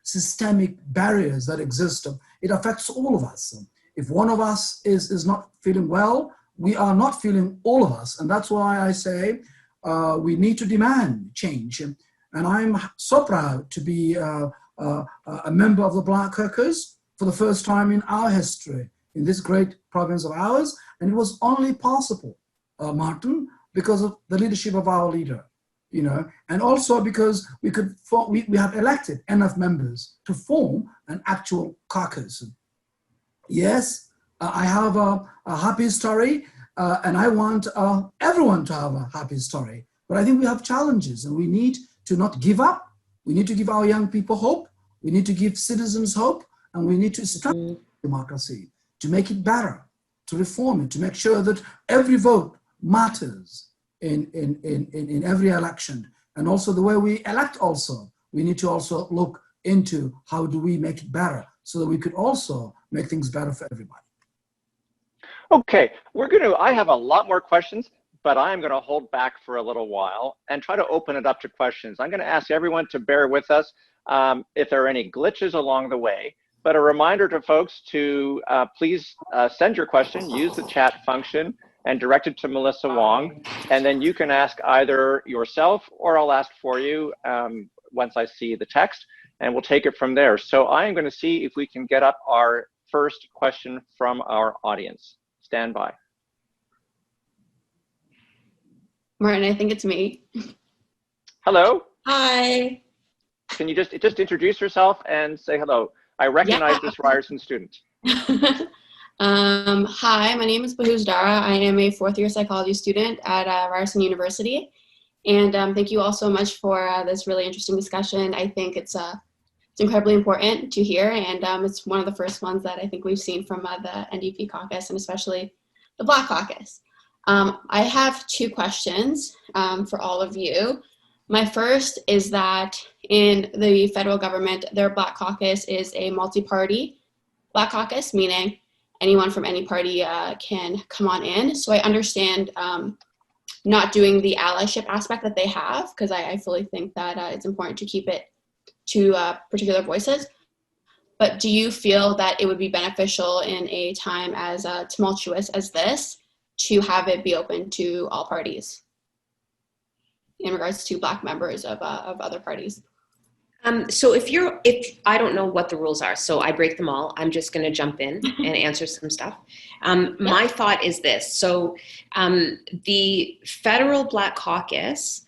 systemic barriers that exist. It affects all of us. If one of us is not feeling well, we are not feeling all of us. And that's why I say we need to demand change. And I'm so proud to be a member of the Black Caucus for the first time in our history, in this great province of ours. And it was only possible, Martin, because of the leadership of our leader. You know, and also because we have elected enough members to form an actual caucus. Yes, I have a happy story, and I want everyone to have a happy story. But I think we have challenges, and we need to not give up. We need to give our young people hope. We need to give citizens hope, and we need to strengthen democracy, to make it better, to reform it, to make sure that every vote matters in every election. And also the way we elect also, we need to also look into how do we make it better so that we could also make things better for everybody. Okay, I have a lot more questions, but I'm gonna hold back for a little while and try to open it up to questions. I'm gonna ask everyone to bear with us if there are any glitches along the way, but a reminder to folks to please send your question, use the chat function and direct it to Melissa Wong, and then you can ask either yourself or I'll ask for you once I see the text, and we'll take it from there. So I am gonna see if we can get up our first question from our audience. Stand by. Martin, I think it's me. Hello. Hi. Can you just introduce yourself and say hello? I recognize this Ryerson student. Hi, my name is Bahuz Dara. I am a fourth-year psychology student at Ryerson University. And thank you all so much for this really interesting discussion. I think it's incredibly important to hear, and it's one of the first ones that I think we've seen from the NDP caucus, and especially the Black Caucus. I have two questions for all of you. My first is that in the federal government, their Black Caucus is a multi-party Black Caucus, meaning anyone from any party can come on in. So I understand not doing the allyship aspect that they have, because I fully think that it's important to keep it to particular voices. But do you feel that it would be beneficial in a time as tumultuous as this to have it be open to all parties in regards to Black members of other parties? So if I don't know what the rules are, so I break them all. I'm just going to jump in and answer some stuff. My thought is this. So the federal Black Caucus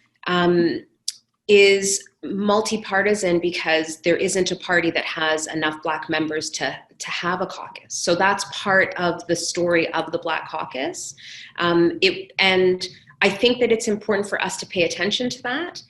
is multi-partisan because there isn't a party that has enough Black members to have a caucus. So that's part of the story of the Black Caucus. And I think that it's important for us to pay attention to that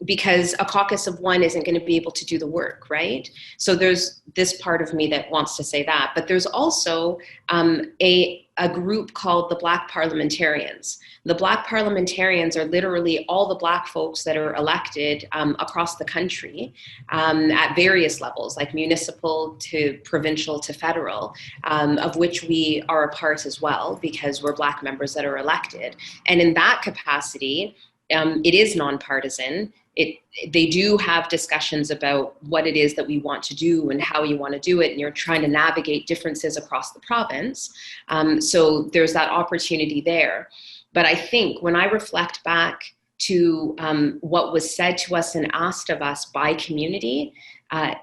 because a caucus of one isn't going to be able to do the work, right? So there's this part of me that wants to say that, but there's also a group called the Black Parliamentarians. The Black Parliamentarians are literally all the Black folks that are elected across the country at various levels, like municipal to provincial to federal, of which we are a part as well because we're Black members that are elected. And in that capacity, it is nonpartisan. They do have discussions about what it is that we want to do and how you want to do it, and you're trying to navigate differences across the province. So there's that opportunity there. But I think when I reflect back to what was said to us and asked of us by community,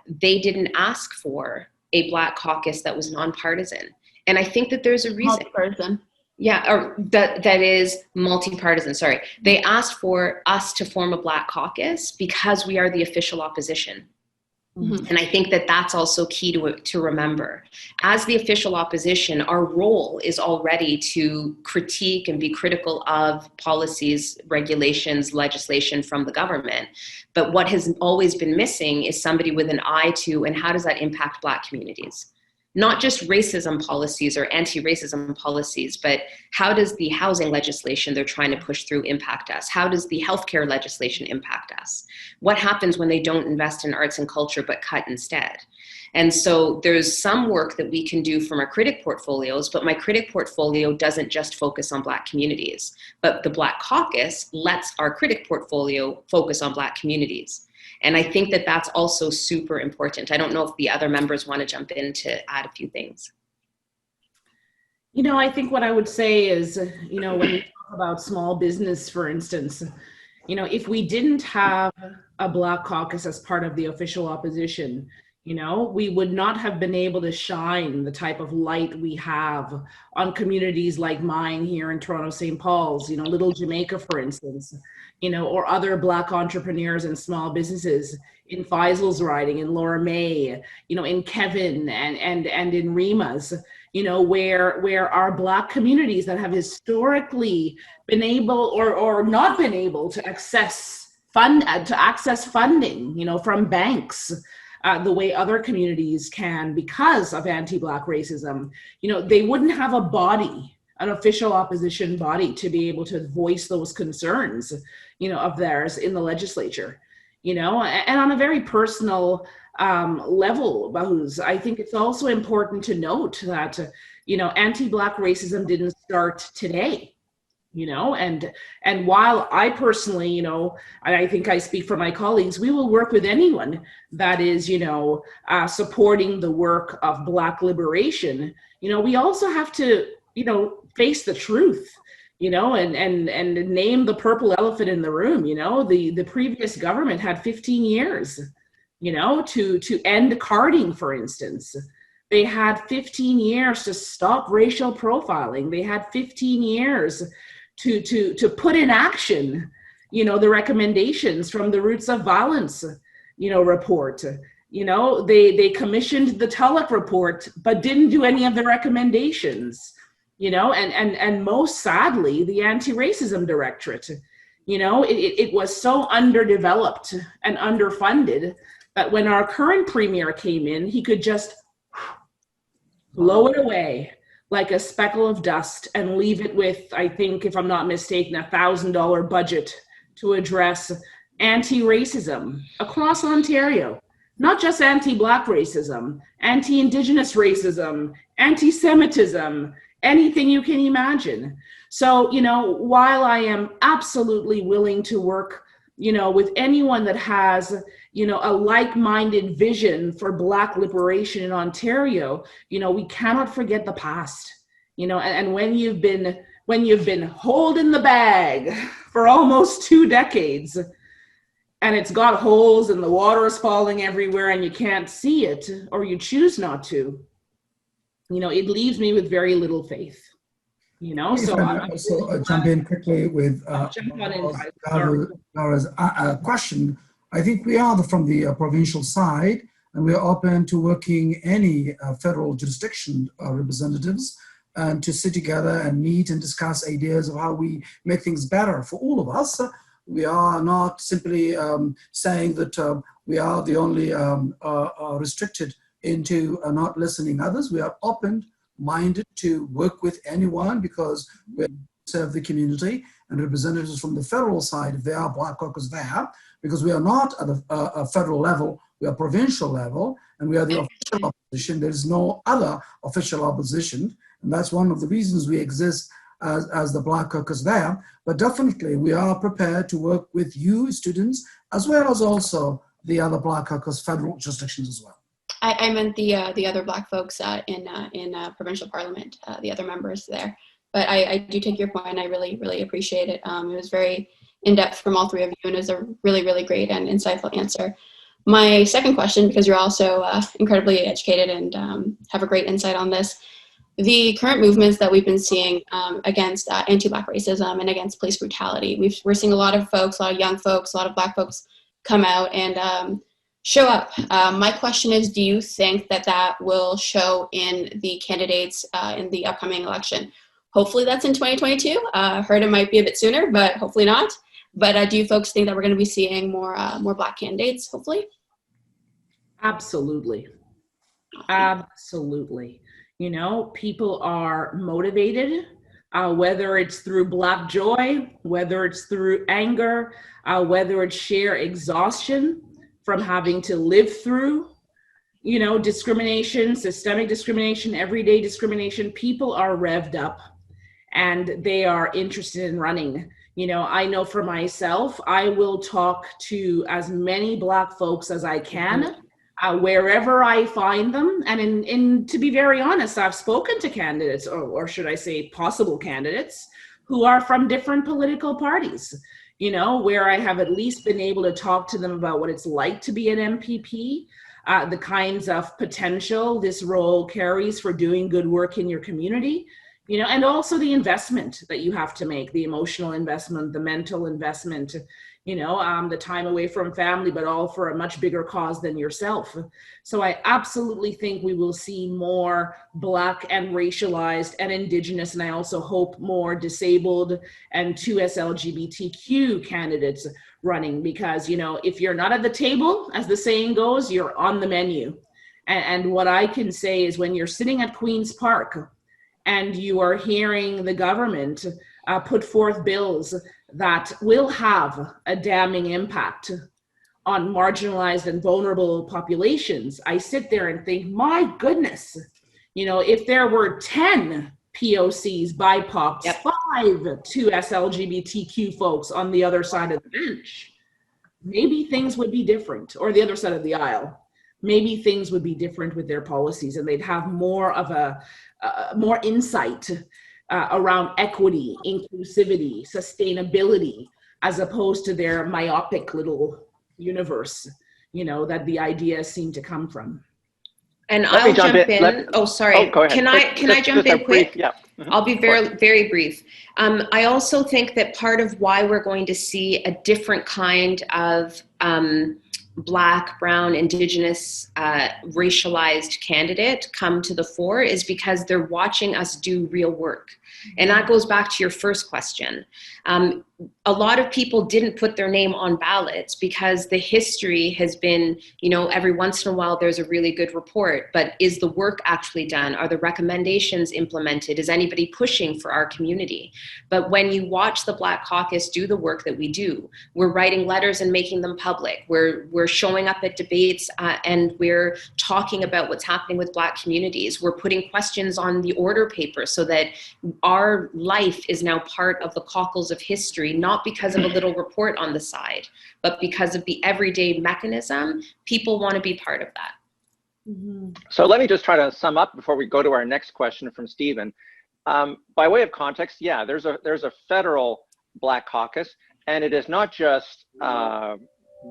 they didn't ask for a Black caucus that was nonpartisan. And I think that there's a reason. Multi-partisan. Yeah, or that is multi-partisan, sorry. They asked for us to form a Black caucus because we are the official opposition. Mm-hmm. And I think that that's also key to remember. As the official opposition, our role is already to critique and be critical of policies, regulations, legislation from the government. But what has always been missing is somebody with an eye to, and how does that impact Black communities? Not just racism policies or anti-racism policies, but how does the housing legislation they're trying to push through impact us? How does the healthcare legislation impact us? What happens when they don't invest in arts and culture but cut instead? And so there's some work that we can do from our critic portfolios, but my critic portfolio doesn't just focus on Black communities, but the Black Caucus lets our critic portfolio focus on Black communities. And I think that that's also super important. I don't know if the other members want to jump in to add a few things. You know, I think what I would say is, you know, when we talk about small business, for instance, you know, if we didn't have a Black caucus as part of the official opposition, you know, we would not have been able to shine the type of light we have on communities like mine here in Toronto, St. Paul's, you know, Little Jamaica, for instance, you know, or other Black entrepreneurs and small businesses in Faisal's riding, in Laura May, you know, in Kevin and in Rima's, you know, where our Black communities that have historically been able or not been able to access to access funding, from banks, the way other communities can because of anti-Black racism. They wouldn't have a body, an official opposition body, to be able to voice those concerns, of theirs in the legislature. And on a very personal level, Bahuz, I think it's also important to note that, anti-Black racism didn't start today. And while I personally, I think I speak for my colleagues, we will work with anyone that is, supporting the work of Black liberation. We also have to, face the truth, and name the purple elephant in the room. The previous government had 15 years, to end carding, for instance. They had 15 years to stop racial profiling. They had 15 years to put in action, the recommendations from the Roots of Violence, report. They commissioned the Tulloch report, but didn't do any of the recommendations, and most sadly, the Anti-Racism Directorate. It was so underdeveloped and underfunded that when our current premier came in, he could just blow it away like a speckle of dust and leave it with, I think, if I'm not mistaken, $1,000 budget to address anti-racism across Ontario. Not just anti-Black racism, anti-Indigenous racism, anti-Semitism, anything you can imagine. So, while I am absolutely willing to work, with anyone that has, a like-minded vision for Black liberation in Ontario, we cannot forget the past, and when you've been holding the bag for almost 2 decades, and it's got holes and the water is falling everywhere and you can't see it, or you choose not to, it leaves me with very little faith. So I also jump in quickly with Dara's question. I think we are from the provincial side, and we are open to working any federal jurisdiction representatives and to sit together and meet and discuss ideas of how we make things better for all of us. We are not simply saying that we are the only restricted into not listening others. We are open-minded to work with anyone because we serve the community, and representatives from the federal side, if there are Black Caucus there, because we are not at a federal level, we are provincial level, and we are the official opposition. There is no other official opposition, and that's one of the reasons we exist as the Black Caucus there. But definitely we are prepared to work with you students, as well as also the other Black Caucus federal jurisdictions as well. I meant the other Black folks in provincial parliament, the other members there. But I do take your point, and I really, really appreciate it. It was very in-depth from all three of you, and it was a really, really great and insightful answer. My second question, because you're also incredibly educated and have a great insight on this, the current movements that we've been seeing against anti-Black racism and against police brutality, we're seeing a lot of folks, a lot of young folks, a lot of Black folks come out and show up. My question is, do you think that will show in the candidates in the upcoming election? Hopefully that's in 2022. Heard it might be a bit sooner, but hopefully not. But do you folks think that we're going to be seeing more Black candidates, hopefully? Absolutely. Absolutely. People are motivated, whether it's through Black joy, whether it's through anger, whether it's sheer exhaustion from having to live through, discrimination, systemic discrimination, everyday discrimination. People are revved up and they are interested in running. I know for myself, I will talk to as many Black folks as I can, wherever I find them. And to be very honest, I've spoken to candidates, or should I say possible candidates, who are from different political parties, where I have at least been able to talk to them about what it's like to be an MPP, the kinds of potential this role carries for doing good work in your community, and also the investment that you have to make, the emotional investment, the mental investment, the time away from family, but all for a much bigger cause than yourself. So I absolutely think we will see more Black and racialized and Indigenous, and I also hope more disabled and 2S LGBTQ candidates running, because, if you're not at the table, as the saying goes, you're on the menu. And what I can say is, when you're sitting at Queen's Park and you are hearing the government put forth bills that will have a damning impact on marginalized and vulnerable populations, I sit there and think, my goodness, if there were 10 POCs, BIPOCs, Yep. 5 2S LGBTQ folks on the other side of the bench, maybe things would be different, or the other side of the aisle. Maybe things would be different with their policies, and they'd have more of more insight around equity, inclusivity, sustainability, as opposed to their myopic little universe, that the ideas seem to come from. And I'll jump in. Oh, sorry. Go ahead. Can I jump in quick? Brief, yeah. Mm-hmm. I'll be very brief. I also think that part of why we're going to see a different kind of Black, Brown, Indigenous, racialized candidate come to the fore is because they're watching us do real work. And that goes back to your first question. A lot of people didn't put their name on ballots because the history has been, every once in a while there's a really good report, but is the work actually done? Are the recommendations implemented? Is anybody pushing for our community? But when you watch the Black Caucus do the work that we do, we're writing letters and making them public. We're showing up at debates and we're talking about what's happening with Black communities. We're putting questions on the order paper so that our life is now part of the cockles of history, not because of a little report on the side, but because of the everyday mechanism. People want to be part of that. Mm-hmm. So let me just try to sum up before we go to our next question from Stephen. By way of context, yeah, there's a federal Black Caucus, and it is not just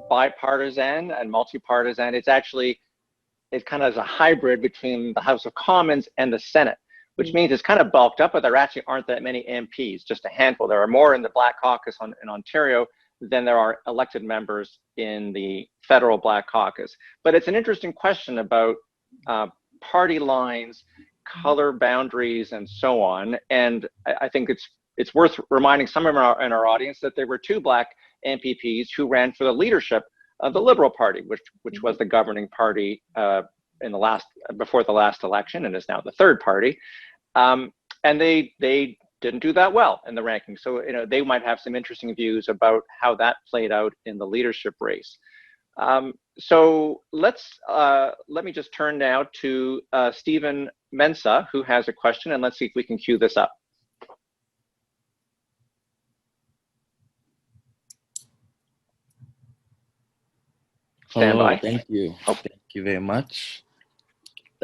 bipartisan and multi-partisan. It kind of is a hybrid between the House of Commons and the Senate, which means it's kind of bulked up, but there actually aren't that many MPs, just a handful. There are more in the Black Caucus in Ontario than there are elected members in the federal Black Caucus. But it's an interesting question about party lines, color boundaries, and so on. And I think it's worth reminding some of in our audience that there were 2 Black MPPs who ran for the leadership of the Liberal Party, which was the governing party before the last election, and is now the third party, and they didn't do that well in the rankings. So they might have some interesting views about how that played out in the leadership race. So let me just turn now to Stephen Mensah, who has a question, and let's see if we can cue this up. Stand by. Thank you. Oh. Thank you very much.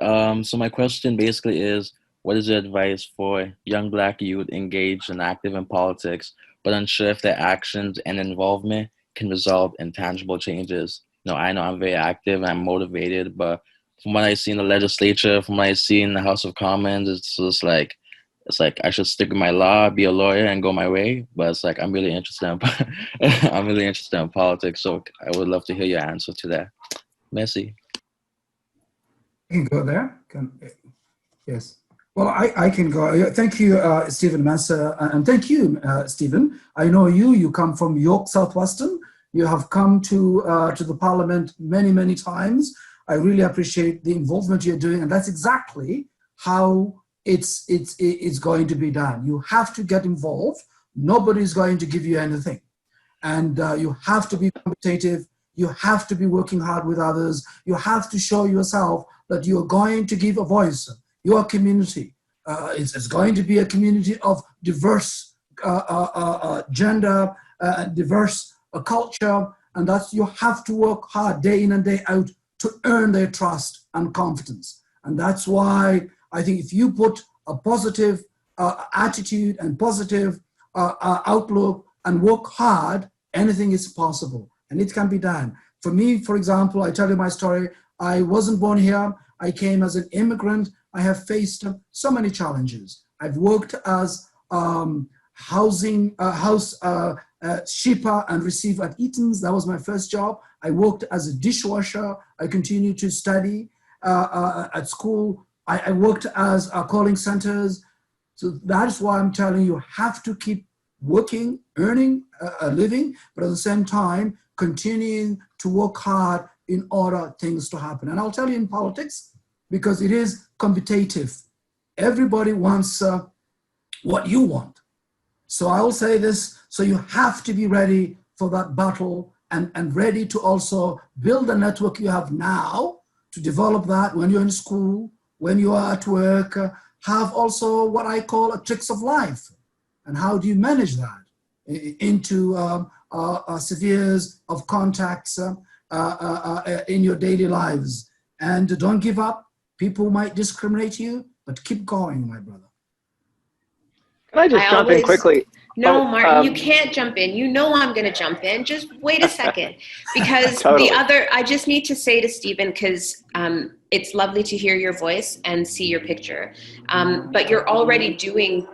So my question basically is, what is your advice for young Black youth engaged and active in politics, but unsure if their actions and involvement can result in tangible changes? I know I'm very active and I'm motivated, but from what I see in the legislature, from what I see in the House of Commons, it's like I should stick with my law, be a lawyer, and go my way. But it's like I'm really interested in politics. So I would love to hear your answer to that. Merci. You can go there. Yes. Well, I can go. Thank you, Stephen Mensah, and thank you, Stephen. I know you come from York Southwestern. You have come to the Parliament many times. I really appreciate the involvement you're doing, and that's exactly how it's going to be done. You have to get involved. Nobody's going to give you anything, and you have to be competitive. You have to be working hard with others. You have to show yourself that you're going to give a voice. Your community, it's going to be a community of diverse gender, diverse culture, and that's, you have to work hard day in and day out to earn their trust and confidence. And that's why I think if you put a positive attitude and positive outlook and work hard, anything is possible and it can be done. For me, for example, I tell you my story. I wasn't born here. I came as an immigrant. I have faced so many challenges. I've worked as house shipper and receiver at Eaton's. That was my first job. I worked as a dishwasher. I continued to study at school. I worked as calling centers. So that's why I'm telling you, have to keep working, earning a living, but at the same time, continuing to work hard in order things to happen. And I'll tell you in politics, because it is competitive. Everybody wants what you want. So I'll say this, so you have to be ready for that battle and ready to also build the network you have now, to develop that when you're in school, when you are at work, have also what I call tricks of life. And how do you manage that into spheres of contacts in your daily lives? And don't give up. People might discriminate you, but keep going, my brother. Can I just jump in quickly? No, Martin, you can't jump in. You know I'm going to jump in. Just wait a second. Because Totally. I just need to say to Stephen, because it's lovely to hear your voice and see your picture, but you're already doing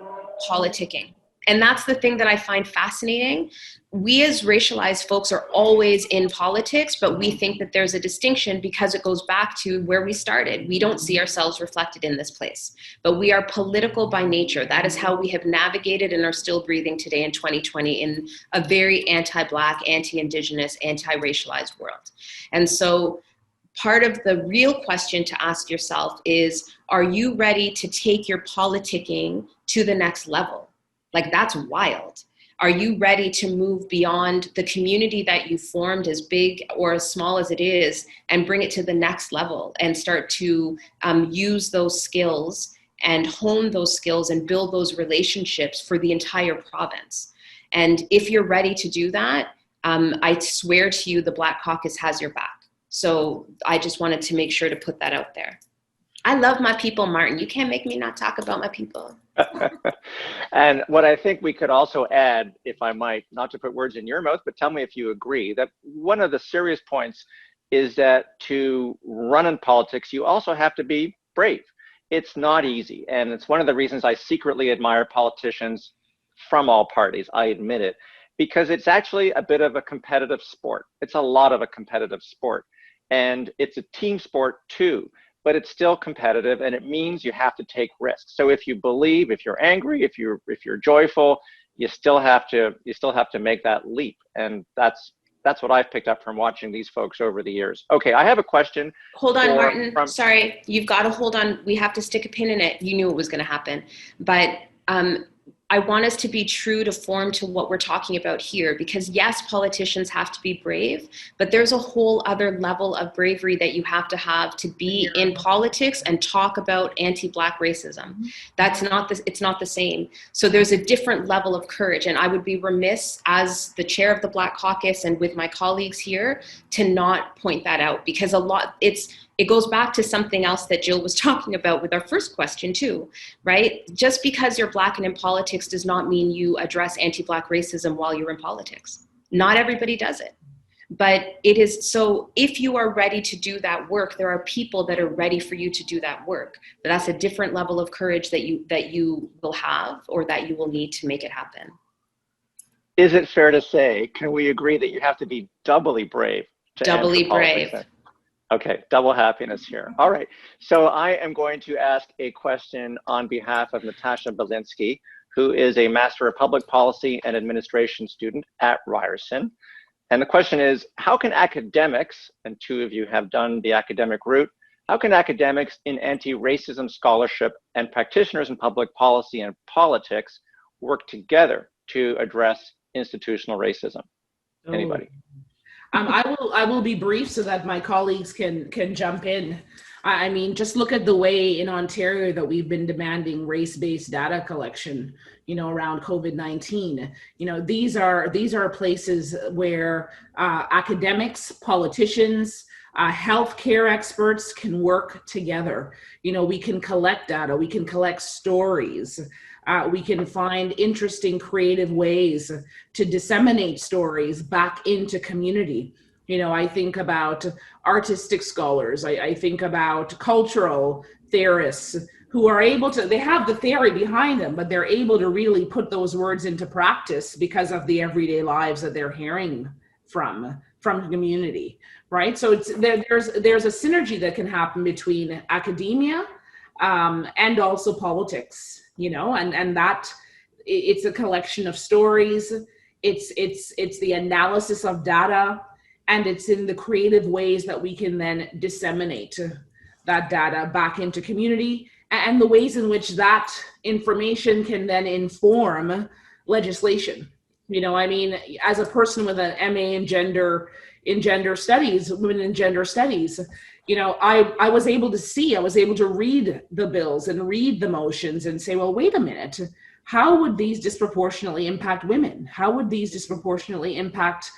politicking. And that's the thing that I find fascinating. We as racialized folks are always in politics, but we think that there's a distinction because it goes back to where we started. We don't see ourselves reflected in this place, but we are political by nature. That is how we have navigated and are still breathing today in 2020 in a very anti-Black, anti-Indigenous, anti-racialized world. And so part of the real question to ask yourself is, are you ready to take your politicking to the next level? Like, that's wild. Are you ready to move beyond the community that you formed, as big or as small as it is, and bring it to the next level and start to use those skills and hone those skills and build those relationships for the entire province? And if you're ready to do that, I swear to you, the Black Caucus has your back. So I just wanted to make sure to put that out there. I love my people, Martin. You can't make me not talk about my people. And what I think we could also add, if I might, not to put words in your mouth, but tell me if you agree, that one of the serious points is that to run in politics, you also have to be brave. It's not easy. And it's one of the reasons I secretly admire politicians from all parties, I admit it, because it's actually a bit of a competitive sport. It's a lot of a competitive sport. And it's a team sport too. But it's still competitive, and it means you have to take risks. So if you believe, if you're angry, if you're joyful, you still have to make that leap. And that's what I've picked up from watching these folks over the years. Okay, I have a question. Hold on, Martin. Sorry, you've got to hold on. We have to stick a pin in it. You knew it was going to happen, but I want us to be true to form to what we're talking about here, because yes, politicians have to be brave, but there's a whole other level of bravery that you have to be in politics and talk about anti-Black racism. It's not the same. So there's a different level of courage, and I would be remiss as the chair of the Black Caucus and with my colleagues here to not point that out, because it goes back to something else that Jill was talking about with our first question too, right? Just because you're Black and in politics does not mean you address anti-Black racism while you're in politics. Not everybody does it. But it is, so if you are ready to do that work, there are people that are ready for you to do that work. But that's a different level of courage that you will have, or that you will need to make it happen. Is it fair to say, can we agree that you have to be doubly brave? Doubly brave. Okay, double happiness here. All right, so I am going to ask a question on behalf of Natasha Belinsky, who is a Master of Public Policy and Administration student at Ryerson. And the question is, how can academics, and two of you have done the academic route, how can academics in anti-racism scholarship and practitioners in public policy and politics work together to address institutional racism? Anybody? I will be brief so that my colleagues can jump in. I mean, just look at the way in Ontario that we've been demanding race-based data collection, around COVID-19. These are places where academics, politicians, healthcare experts can work together. We can collect data, we can collect stories. We can find interesting, creative ways to disseminate stories back into community. I think about artistic scholars. I think about cultural theorists. who are able to, they have the theory behind them, but they're able to really put those words into practice because of the everyday lives that they're hearing from the community, right? So there's a synergy that can happen between academia and also politics, and that it's a collection of stories. It's the analysis of data, and it's in the creative ways that we can then disseminate that data back into community, and the ways in which that information can then inform legislation. As a person with an MA in gender studies, women in gender studies, I was able to read the bills and read the motions and say, well, wait a minute, how would these disproportionately impact women? How would these disproportionately impact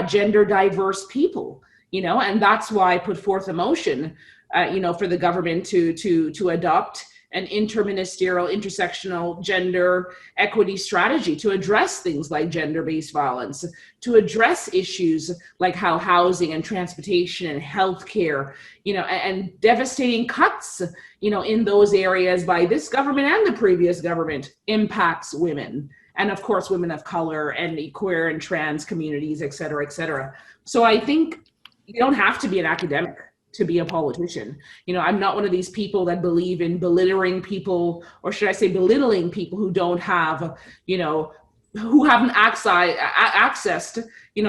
gender diverse people? And that's why I put forth a motion, for the government to adopt an interministerial, intersectional gender equity strategy to address things like gender-based violence, to address issues like how housing and transportation and healthcare, and devastating cuts, in those areas by this government and the previous government impacts women. And of course, women of color and the queer and trans communities, et cetera, et cetera. So I think you don't have to be an academic to be a politician. I'm not one of these people that believe in belittling people, or should I say belittling people who don't have, who haven't accessed,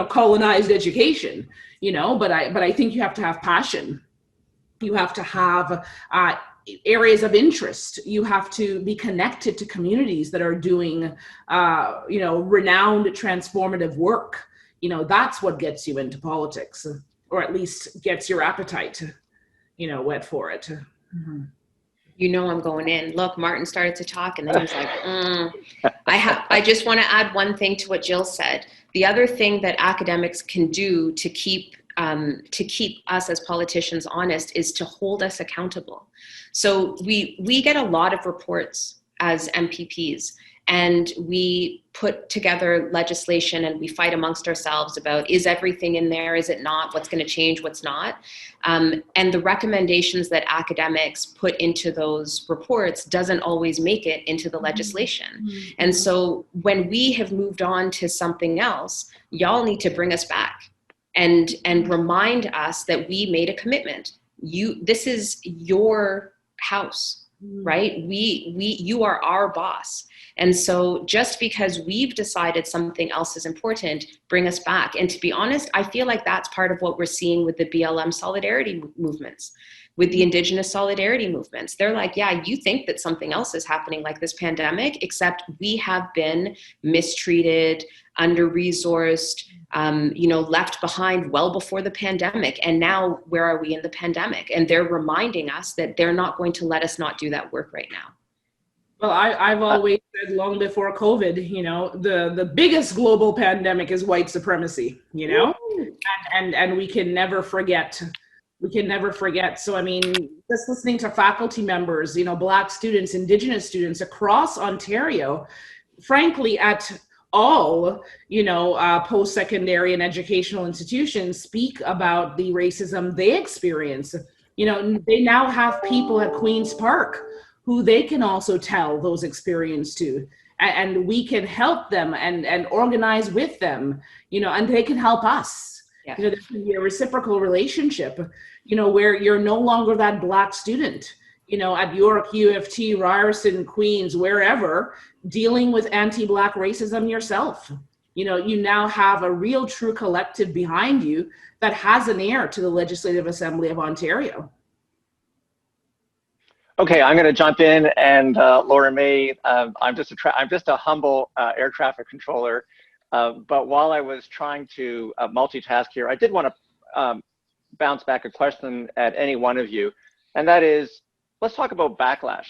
colonized education, but I think you have to have passion. You have to have areas of interest. You have to be connected to communities that are doing, renowned transformative work. That's what gets you into politics, or at least gets your appetite, wet for it. Mm-hmm. I'm going in. Look, Martin started to talk and then he was like, I just want to add one thing to what Jill said. The other thing that academics can do to keep us as politicians honest is to hold us accountable. So we get a lot of reports as MPPs, and we put together legislation and we fight amongst ourselves about, is everything in there? Is it not? What's going to change? What's not? And the recommendations that academics put into those reports doesn't always make it into the legislation. Mm-hmm. And so when we have moved on to something else, y'all need to bring us back and remind us that we made a commitment. This is your house, right? You are our boss. And so just because we've decided something else is important, bring us back. And to be honest, I feel like that's part of what we're seeing with the BLM solidarity movements, with the Indigenous solidarity movements. They're like, yeah, you think that something else is happening like this pandemic, except we have been mistreated, under-resourced, left behind well before the pandemic. And now where are we in the pandemic? And they're reminding us that they're not going to let us not do that work right now. Well, I've always said long before COVID, the biggest global pandemic is white supremacy, and we can never forget. So, just listening to faculty members, Black students, Indigenous students across Ontario, frankly, at all, post-secondary and educational institutions speak about the racism they experience. They now have people at Queen's Park who they can also tell those experiences to, and we can help them and organize with them, and they can help us. Yeah. There can be a reciprocal relationship, where you're no longer that Black student, at York, U of T, Ryerson, Queens, wherever, dealing with anti-Black racism yourself. You now have a real true collective behind you that has an ear to the Legislative Assembly of Ontario. Okay, I'm going to jump in, and Laura May, I'm just a humble air traffic controller, but while I was trying to multitask here, I did want to bounce back a question at any one of you, and that is, let's talk about backlash.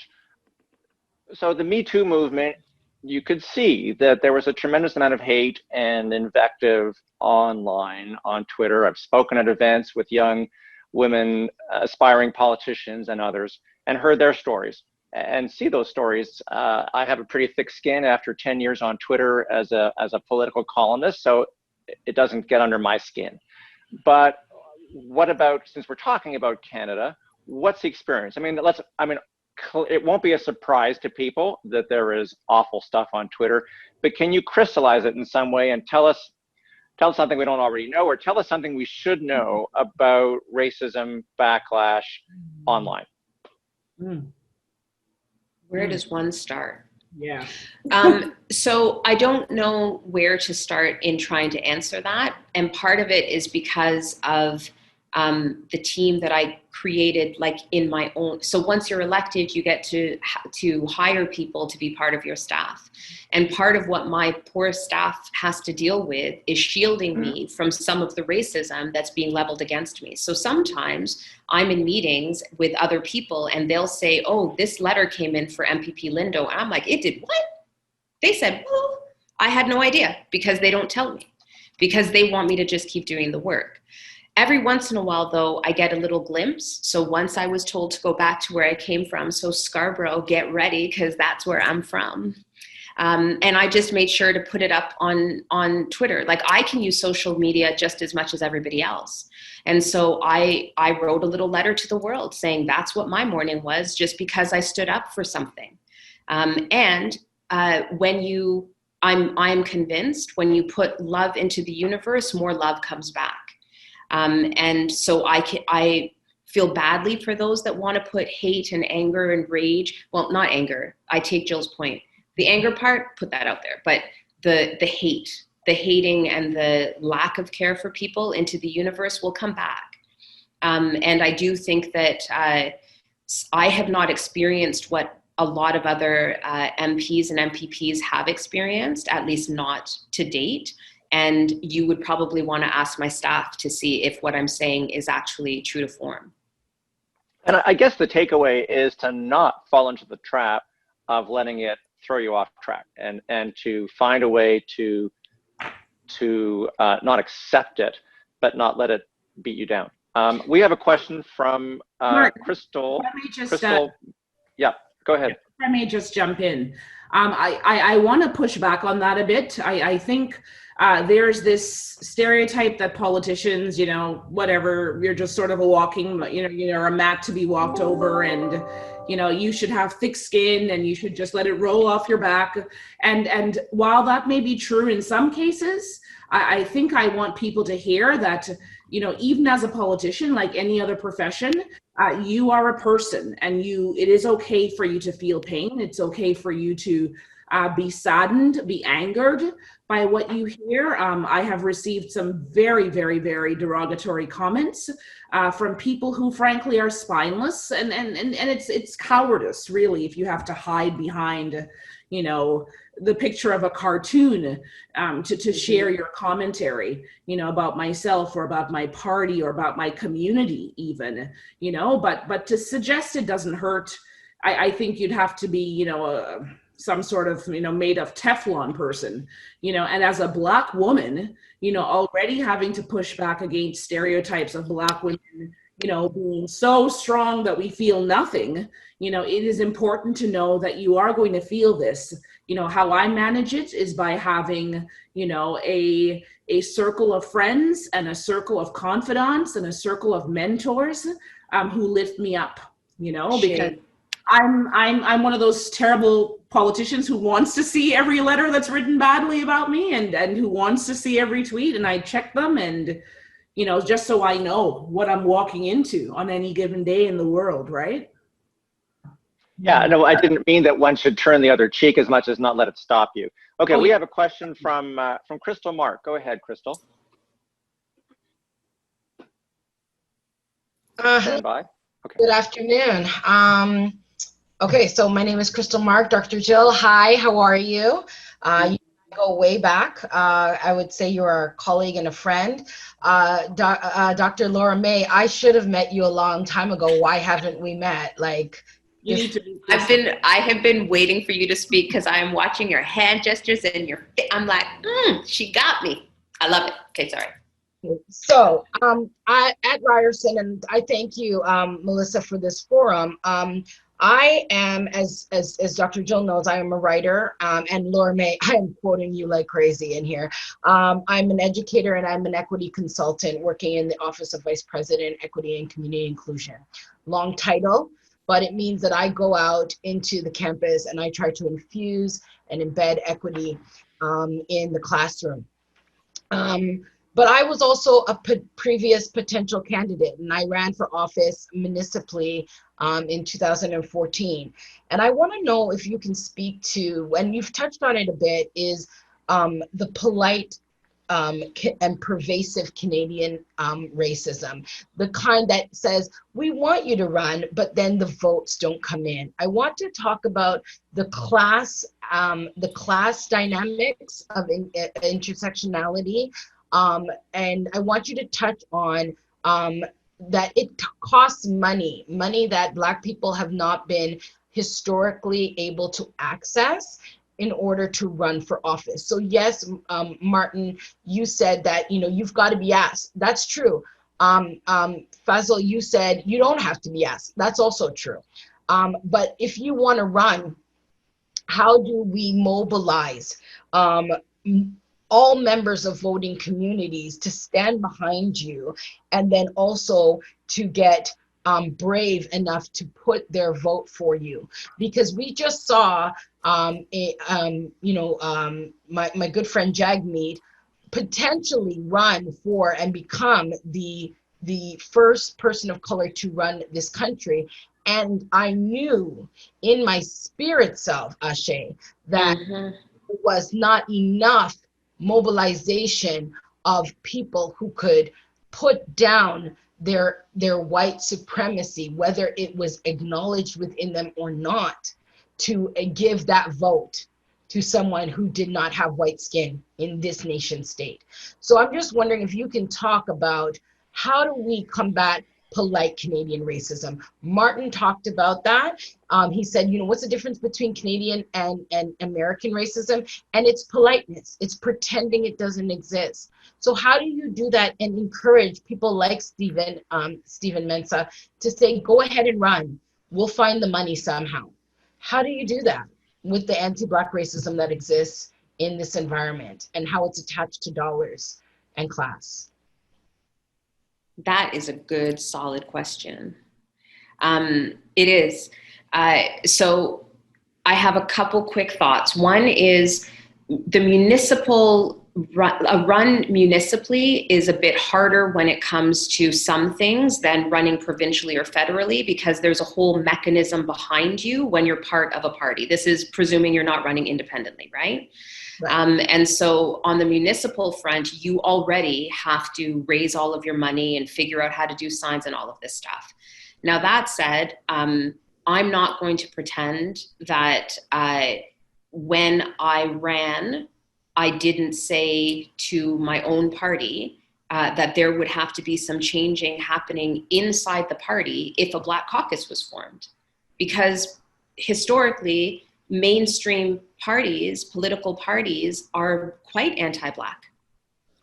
So the Me Too movement, you could see that there was a tremendous amount of hate and invective online on Twitter. I've spoken at events with young women, aspiring politicians and others, and heard their stories and see those stories. I have a pretty thick skin after 10 years on Twitter as a political columnist, so it doesn't get under my skin. But what about, since we're talking about Canada, what's the experience? it won't be a surprise to people that there is awful stuff on Twitter, but can you crystallize it in some way and tell us something we don't already know, or tell us something we should know about racism backlash online? Where does one start? Yeah. So I don't know where to start in trying to answer that. And part of it is because of the team that I created, like in my own. So once you're elected, you get to hire people to be part of your staff. And part of what my poor staff has to deal with is shielding me from some of the racism that's being leveled against me. So sometimes I'm in meetings with other people and they'll say, oh, this letter came in for MPP Lindo. And I'm like, it did what? They said, well, I had no idea, because they don't tell me, because they want me to just keep doing the work. Every once in a while, though, I get a little glimpse. So once I was told to go back to where I came from. So Scarborough, get ready, because that's where I'm from. And I just made sure to put it up on Twitter. Like, I can use social media just as much as everybody else. And so I wrote a little letter to the world saying that's what my morning was, just because I stood up for something. I'm convinced when you put love into the universe, more love comes back. And so I feel badly for those that want to put hate and anger and rage. Well, not anger. I take Jill's point. The anger part, put that out there. But the hating and the lack of care for people into the universe will come back. And I do think that I have not experienced what a lot of other MPs and MPPs have experienced, at least not to date. And you would probably want to ask my staff to see if what I'm saying is actually true to form. And I guess the takeaway is to not fall into the trap of letting it throw you off track, and to find a way to not accept it, but not let it beat you down. We have a question from Crystal. Crystal, yeah, go ahead. If I may just jump in. I want to push back on that a bit. I think there's this stereotype that politicians, whatever, you're just sort of a walking, you're a mat to be walked over, and, you should have thick skin and you should just let it roll off your back. And while that may be true in some cases, I think I want people to hear that, even as a politician, like any other profession, you are a person, and it is okay for you to feel pain. It's okay for you to be saddened, be angered by what you hear. I have received some very, very, very derogatory comments from people who frankly are spineless, and it's cowardice, really, if you have to hide behind, the picture of a cartoon to share your commentary, about myself or about my party or about my community even, but to suggest it doesn't hurt, I think you'd have to be, some sort of, made of Teflon person, and as a Black woman, already having to push back against stereotypes of Black women, being so strong that we feel nothing, it is important to know that you are going to feel this. How I manage it is by having, a circle of friends and a circle of confidants and a circle of mentors who lift me up, because I'm one of those terrible politicians who wants to see every letter that's written badly about me and who wants to see every tweet, and I check them, and just so I know what I'm walking into on any given day in the world, right? Yeah, no, I didn't mean that one should turn the other cheek as much as not let it stop you. Okay, we have a question from Crystal Mark. Go ahead, Crystal. Stand by. Okay. Good afternoon. Okay, so my name is Crystal Mark. Dr. Jill, hi, how are you? You go way back. I would say you're a colleague and a friend. Dr. Laura May, I should have met you a long time ago. Why haven't we met? I have been waiting for you to speak, because I am watching your hand gestures and I'm like, she got me. I love it. Okay, sorry. So at Ryerson, and I thank you, Melissa, for this forum. I am, as Dr. Jill knows, I am a writer, and Laura May, I am quoting you like crazy in here. I'm an educator and I'm an equity consultant working in the Office of Vice President, Equity and Community Inclusion. Long title, but it means that I go out into the campus and I try to infuse and embed equity in the classroom. But I was also a previous potential candidate, and I ran for office municipally in 2014. And I want to know if you can speak to, and you've touched on it a bit, is the polite and pervasive Canadian racism, the kind that says, we want you to run, but then the votes don't come in. I want to talk about the class dynamics of intersectionality, and I want you to touch on that it costs money that Black people have not been historically able to access in order to run for office. So yes, Martin, you said that, you've got to be asked. That's true. Fazil, you said you don't have to be asked. That's also true. But if you want to run, how do we mobilize all members of voting communities to stand behind you, and then also to get brave enough to put their vote for you? Because we just saw my good friend Jagmeet potentially run for and become the first person of color to run this country. And I knew in my spirit self, Ashe, that it was not enough mobilization of people who could put down their white supremacy, whether it was acknowledged within them or not, to give that vote to someone who did not have white skin in this nation state. So I'm just wondering if you can talk about, how do we combat polite Canadian racism? Martin talked about that. He said, what's the difference between Canadian and American racism? And it's politeness. It's pretending it doesn't exist. So how do you do that and encourage people like Stephen Mensah to say, go ahead and run. We'll find the money somehow. How do you do that with the anti-Black racism that exists in this environment and how it's attached to dollars and class? That is a good, solid question. It is. So I have a couple quick thoughts. One is the run municipally is a bit harder when it comes to some things than running provincially or federally, because there's a whole mechanism behind you when you're part of a party. This is presuming you're not running independently, right? And so on the municipal front, you already have to raise all of your money and figure out how to do signs and all of this stuff. Now, that said, I'm not going to pretend that when I ran, I didn't say to my own party that there would have to be some changing happening inside the party if a Black caucus was formed. Because historically, mainstream parties, political parties, are quite anti-Black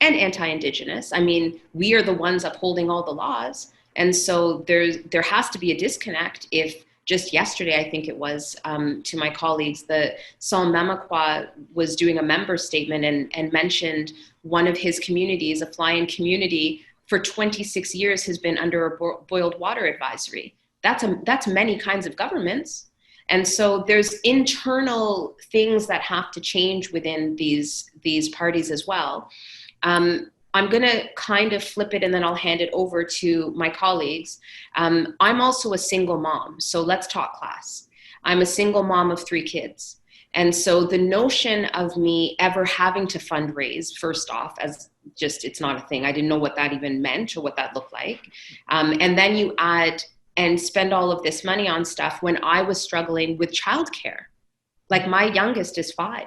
and anti-Indigenous. I mean, we are the ones upholding all the laws. And so there has to be a disconnect if just yesterday, I think it was, to my colleagues, the Saul Memaqua was doing a member statement and mentioned one of his communities, a fly-in community, for 26 years has been under a boiled water advisory. That's many kinds of governments. And so there's internal things that have to change within these parties as well. I'm going to kind of flip it and then I'll hand it over to my colleagues. I'm also a single mom, so let's talk class. I'm a single mom of 3 kids. And so the notion of me ever having to fundraise, first off, as just, it's not a thing. I didn't know what that even meant or what that looked like. And then you add and spend all of this money on stuff when I was struggling with childcare. Like my youngest is 5.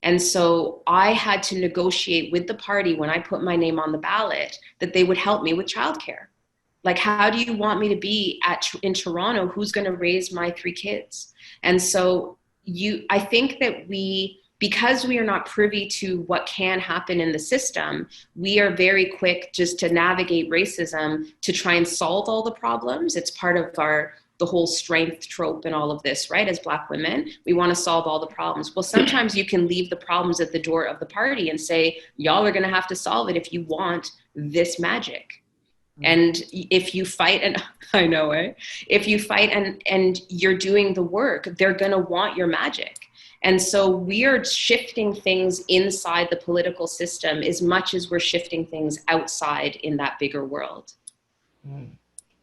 And so I had to negotiate with the party when I put my name on the ballot that they would help me with childcare. Like, how do you want me to be in Toronto? Who's going to raise my 3 kids? And so I think that because we are not privy to what can happen in the system, we are very quick just to navigate racism to try and solve all the problems. It's part of the whole strength trope and all of this, right? As Black women, we want to solve all the problems. Well, sometimes you can leave the problems at the door of the party and say, y'all are going to have to solve it if you want this magic. And if you fight, and I know, if you fight and you're doing the work, they're going to want your magic. And so we're shifting things inside the political system as much as we're shifting things outside in that bigger world.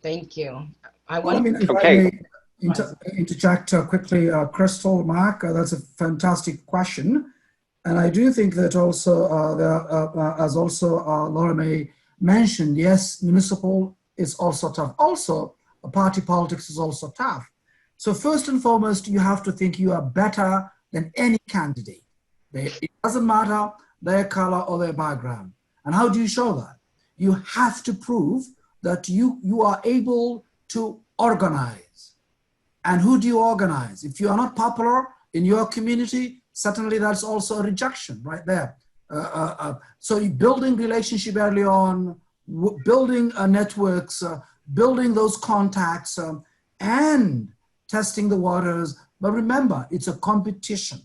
Thank you. If okay. I may interject quickly, Crystal, Mark, that's a fantastic question. And I do think that also, as also Laura May mentioned, yes, municipal is also tough. Also, party politics is also tough. So first and foremost, you have to think you are better than any candidate. It doesn't matter their color or their background. And how do you show that? You have to prove that you are able to organize. And who do you organize? If you are not popular in your community, certainly that's also a rejection right there. So building relationship early on, building networks, building those contacts, and testing the waters. But remember, it's a competition.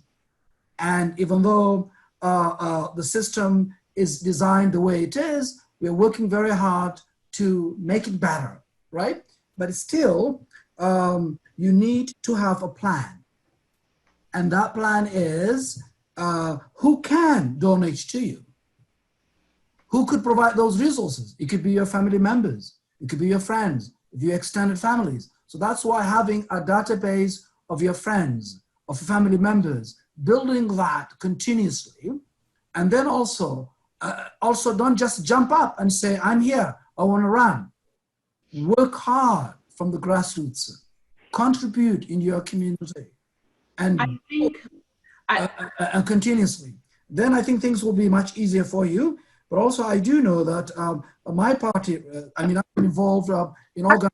And even though the system is designed the way it is, we're working very hard to make it better, right? But still, you need to have a plan. And that plan is who can donate to you? Who could provide those resources? It could be your family members. It could be your friends, your extended families. So that's why having a database of your friends, of family members, building that continuously. And then also don't just jump up and say, I'm here, I want to run. Work hard from the grassroots. Contribute in your community. And and continuously. Then I think things will be much easier for you. But also I do know that my party, I'm involved in organizing.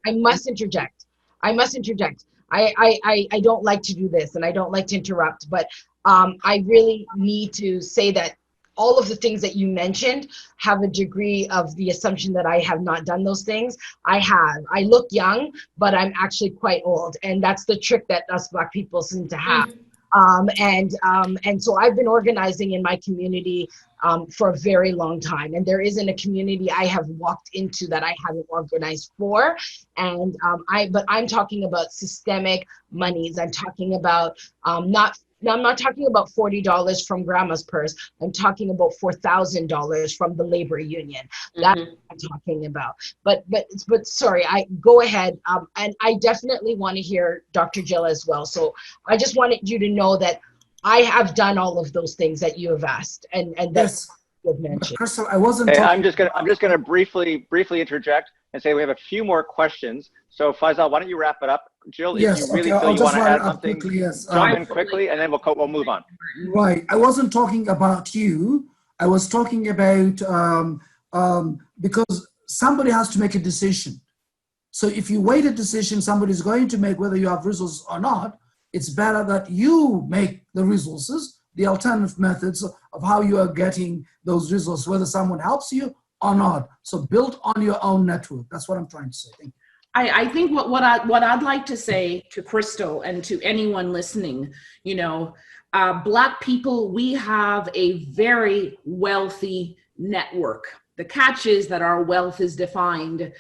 I must interject. I don't like to do this and I don't like to interrupt, but I really need to say that all of the things that you mentioned have a degree of the assumption that I have not done those things. I have. I look young, but I'm actually quite old. And that's the trick that us Black people seem to have. And so I've been organizing in my community for a very long time. And there isn't a community I have walked into that I haven't organized for. And but I'm talking about systemic monies. I'm talking about I'm not talking about $40 from grandma's purse. I'm talking about $4,000 from the labor union. That's what I'm talking about. But sorry, I go ahead. And I definitely want to hear Dr. Jill as well. So I just wanted you to know that I have done all of those things that you have asked and that's what you mentioned. Crystal, I wasn't. Hey, I'm just gonna briefly interject and say we have a few more questions. So Faisal, why don't you wrap it up? Jill, if you really feel you want to add something, quickly, yes. jump in quickly, and then we'll move on. Right. I wasn't talking about you. I was talking about because somebody has to make a decision. So if you wait a decision somebody's going to make, whether you have resources or not, it's better that you make the resources, the alternative methods of how you are getting those resources, whether someone helps you or not. So build on your own network. That's what I'm trying to say. Thank you. I think what I'd like to say to Crystal and to anyone listening, Black people, we have a very wealthy network. The catch is that our wealth is defined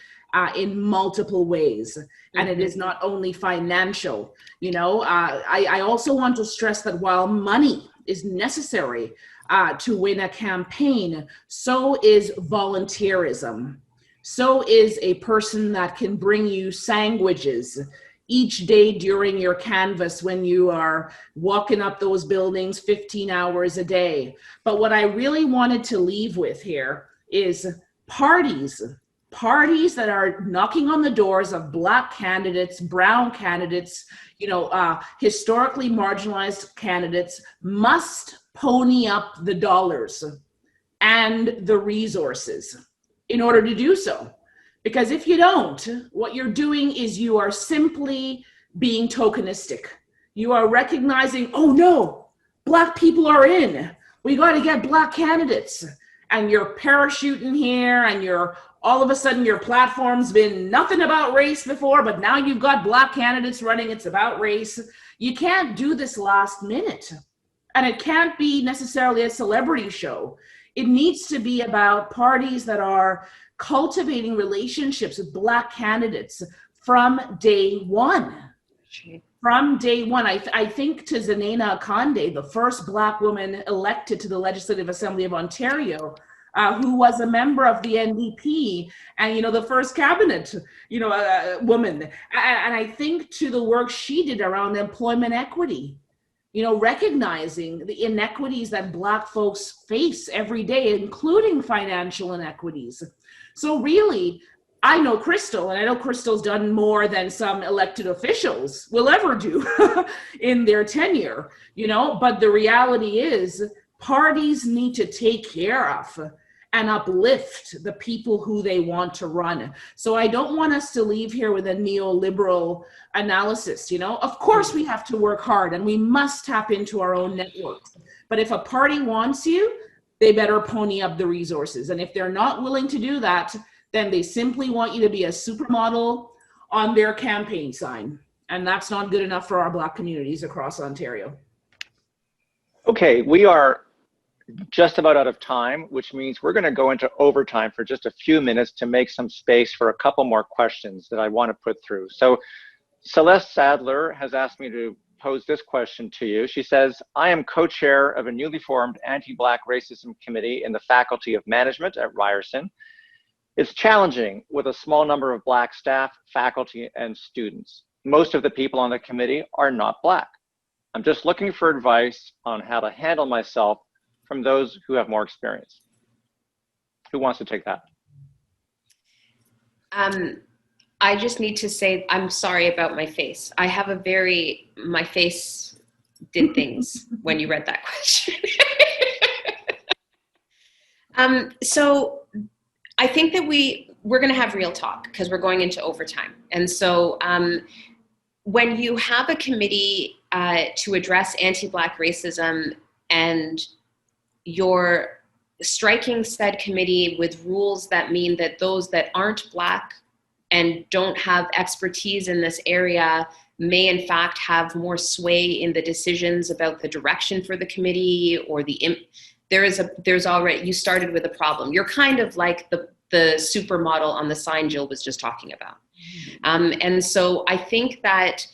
in multiple ways, and it is not only financial. I also want to stress that while money is necessary to win a campaign, so is volunteerism. So is a person that can bring you sandwiches each day during your canvass when you are walking up those buildings 15 hours a day. But what I really wanted to leave with here is parties that are knocking on the doors of Black candidates, brown candidates, historically marginalized candidates must pony up the dollars and the resources in order to do so. Because if you don't, what you're doing is you are simply being tokenistic. You are recognizing, oh no, Black people are in. We got to get Black candidates. And you're parachuting here and all of a sudden your platform's been nothing about race before, but now you've got Black candidates running, it's about race. You can't do this last minute. And it can't be necessarily a celebrity show. It needs to be about parties that are cultivating relationships with Black candidates from day one. From day one. I think to Zanena Akande, the first Black woman elected to the Legislative Assembly of Ontario, who was a member of the NDP and, the first cabinet, woman. And I think to the work she did around employment equity, recognizing the inequities that Black folks face every day, including financial inequities. So really, I know Crystal, and I know Crystal's done more than some elected officials will ever do in their tenure, but the reality is parties need to take care of and uplift the people who they want to run. So I don't want us to leave here with a neoliberal analysis, Of course we have to work hard and we must tap into our own networks. But if a party wants you, they better pony up the resources. And if they're not willing to do that, then they simply want you to be a supermodel on their campaign sign. And that's not good enough for our Black communities across Ontario. Okay, we are just about out of time, which means we're going to go into overtime for just a few minutes to make some space for a couple more questions that I want to put through. So Celeste Sadler has asked me to pose this question to you. She says, I am co-chair of a newly formed anti-Black racism committee in the Faculty of Management at Ryerson. It's challenging with a small number of Black staff, faculty, and students. Most of the people on the committee are not Black. I'm just looking for advice on how to handle myself from those who have more experience. Who wants to take that? I just need to say, I'm sorry about my face. My face did things when you read that question. So I think that we're going to have real talk because we're going into overtime. And so when you have a committee to address anti-Black racism and you're striking said committee with rules that mean that those that aren't Black and don't have expertise in this area may in fact have more sway in the decisions about the direction for the committee or there's already, you started with a problem. You're kind of like the supermodel on the sign Jill was just talking about. And so I think that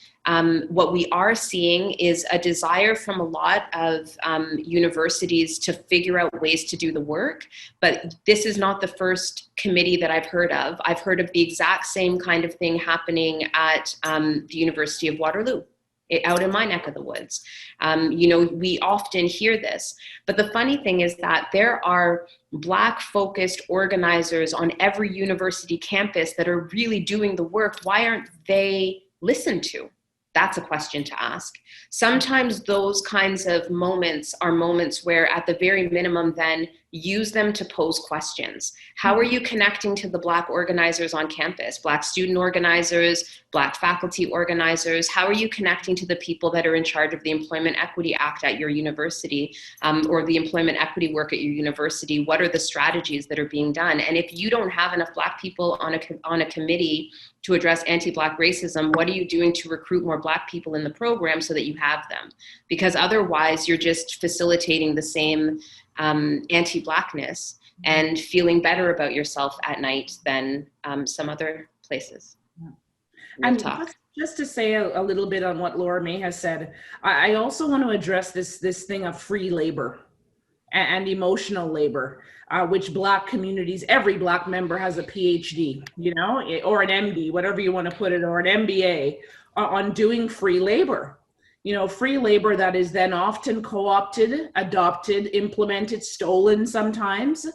what we are seeing is a desire from a lot of universities to figure out ways to do the work, but this is not the first committee that I've heard of. I've heard of the exact same kind of thing happening at the University of Waterloo, out in my neck of the woods. We often hear this, but the funny thing is that there are Black-focused organizers on every university campus that are really doing the work. Why aren't they listened to? That's a question to ask. Sometimes those kinds of moments are moments where at the very minimum then use them to pose questions. How are you connecting to the Black organizers on campus? Black student organizers, Black faculty organizers? How are you connecting to the people that are in charge of the Employment Equity Act at your university or the employment equity work at your university? What are the strategies that are being done? And if you don't have enough Black people on a committee to address anti-Black racism, what are you doing to recruit more Black people in the program so that you have them? Because otherwise you're just facilitating the same anti-Blackness and feeling better about yourself at night than some other places. And just to say a little bit on what Laura May has said, I also want to address this thing of free labor and emotional labor, which Black communities, every Black member has a PhD, or an MD, whatever you want to put it, or an MBA on doing free labor. Free labor that is then often co-opted, adopted, implemented, stolen sometimes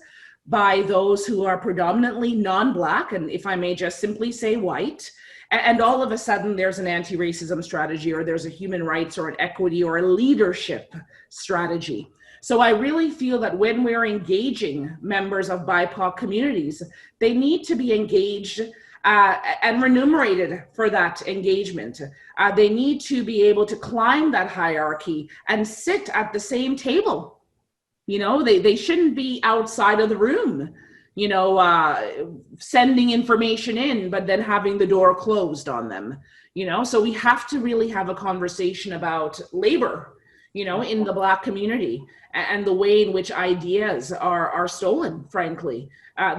by those who are predominantly non-Black, and if I may just simply say white, and all of a sudden there's an anti-racism strategy, or there's a human rights or an equity or a leadership strategy. So I really feel that when we're engaging members of BIPOC communities, they need to be engaged and remunerated for that engagement. They need to be able to climb that hierarchy and sit at the same table. They shouldn't be outside of the room, sending information in, but then having the door closed on them. So we have to really have a conversation about labor, in the Black community, and the way in which ideas are stolen, frankly,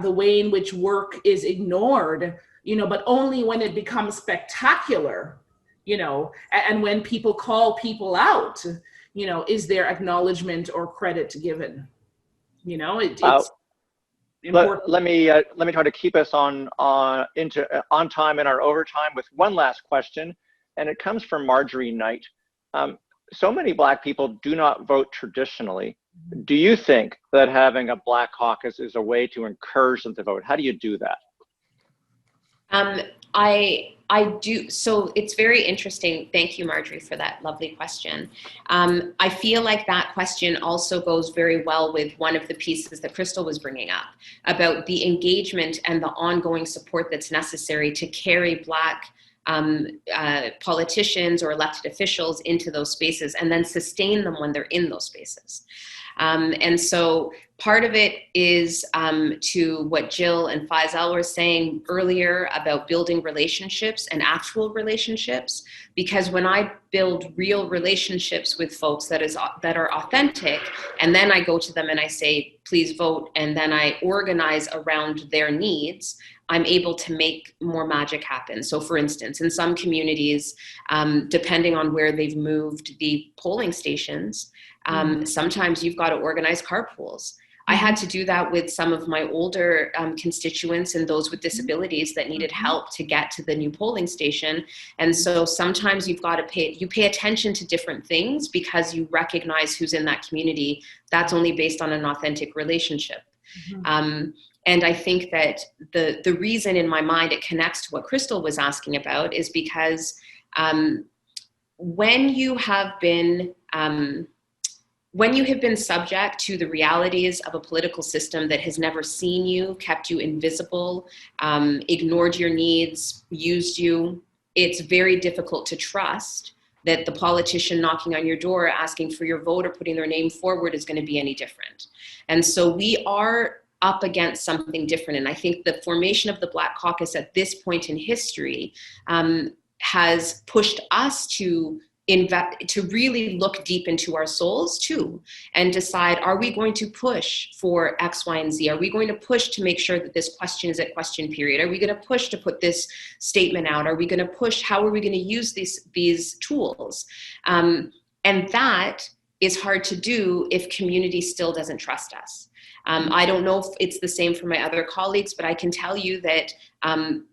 the way in which work is ignored, but only when it becomes spectacular, and when people call people out, is there acknowledgement or credit given? It's important. Let me try to keep us on time in our overtime with one last question, and it comes from Marjorie Knight. So many Black people do not vote traditionally. Do you think that having a Black caucus is a way to encourage them to vote? How do you do that? I do. So it's very interesting. Thank you, Marjorie, for that lovely question. I feel like that question also goes very well with one of the pieces that Crystal was bringing up about the engagement and the ongoing support that's necessary to carry Black politicians or elected officials into those spaces and then sustain them when they're in those spaces. And so part of it is to what Jill and Faisal were saying earlier about building relationships and actual relationships, because when I build real relationships with folks that are authentic, and then I go to them and I say, please vote, and then I organize around their needs, I'm able to make more magic happen. So for instance, in some communities, depending on where they've moved the polling stations, sometimes you've got to organize carpools. I had to do that with some of my older constituents and those with disabilities that needed help to get to the new polling station. And so sometimes you pay attention to different things because you recognize who's in that community. That's only based on an authentic relationship. And I think that the reason in my mind it connects to what Crystal was asking about is because when you have been subject to the realities of a political system that has never seen you, kept you invisible, ignored your needs, used you, it's very difficult to trust that the politician knocking on your door asking for your vote or putting their name forward is going to be any different. And so we are up against something different. And I think the formation of the Black Caucus at this point in history has pushed us to really look deep into our souls too, and decide, are we going to push for X, Y, and Z? Are we going to push to make sure that this question is at question period? Are we going to push to put this statement out? Are we going to push? How are we going to use these tools? And that is hard to do if community still doesn't trust us. I don't know if it's the same for my other colleagues, but I can tell you that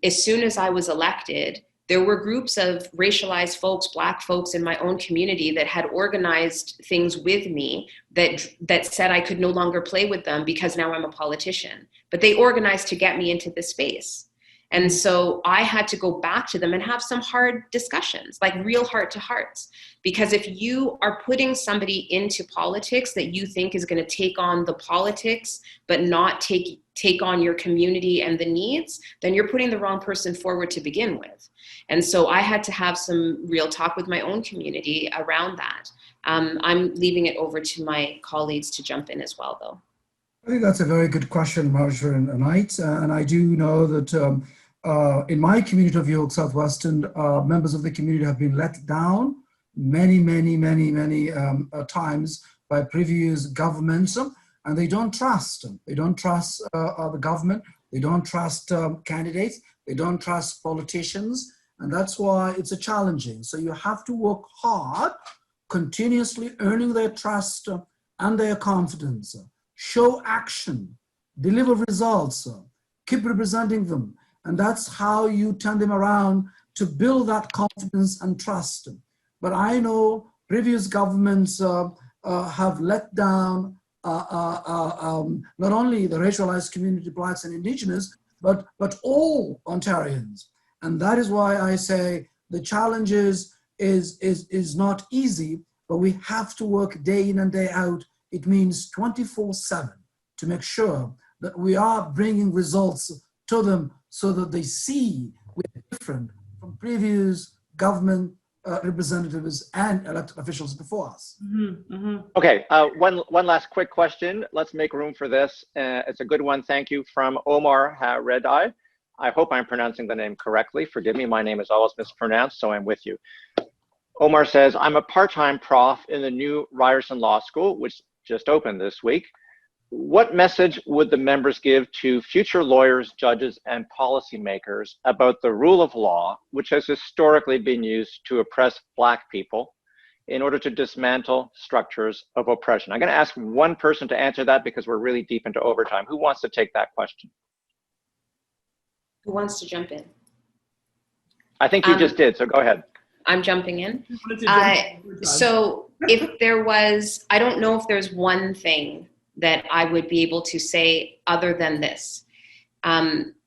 as soon as I was elected, there were groups of racialized folks, Black folks in my own community that had organized things with me that said I could no longer play with them because now I'm a politician. But they organized to get me into this space. And so I had to go back to them and have some hard discussions, like real heart to hearts. Because if you are putting somebody into politics that you think is going to take on the politics, but not take on your community and the needs, then you're putting the wrong person forward to begin with. And so I had to have some real talk with my own community around that. I'm leaving it over to my colleagues to jump in as well, though. I think that's a very good question, Marjorie and Knight. And I do know that in my community of York Southwestern, members of the community have been let down many times by previous governments, and they don't trust them. They don't trust the government. They don't trust candidates. They don't trust politicians. And that's why it's a challenging. So you have to work hard, continuously earning their trust and their confidence. Show action, deliver results, keep representing them. And that's how you turn them around to build that confidence and trust. But I know previous governments have let down not only the racialized community, Blacks and Indigenous, but all Ontarians. And that is why I say the challenge is not easy, but we have to work day in and day out. It means 24/7 to make sure that we are bringing results to them so that they see we're different from previous government representatives and elected officials before us. Okay, one last quick question. Let's make room for this. It's a good one, thank you, from Omar Redeye. I hope I'm pronouncing the name correctly. Forgive me, my name is always mispronounced, so I'm with you. Omar says, I'm a part-time prof in the new Ryerson Law School, which just opened this week. What message would the members give to future lawyers, judges, and policymakers about the rule of law, which has historically been used to oppress Black people in order to dismantle structures of oppression? I'm going to ask one person to answer that because we're really deep into overtime. Who wants to take that question? Who wants to jump in? I think you just did, so go ahead. I'm jumping in. So if there was, I don't know if there's one thing that I would be able to say other than this.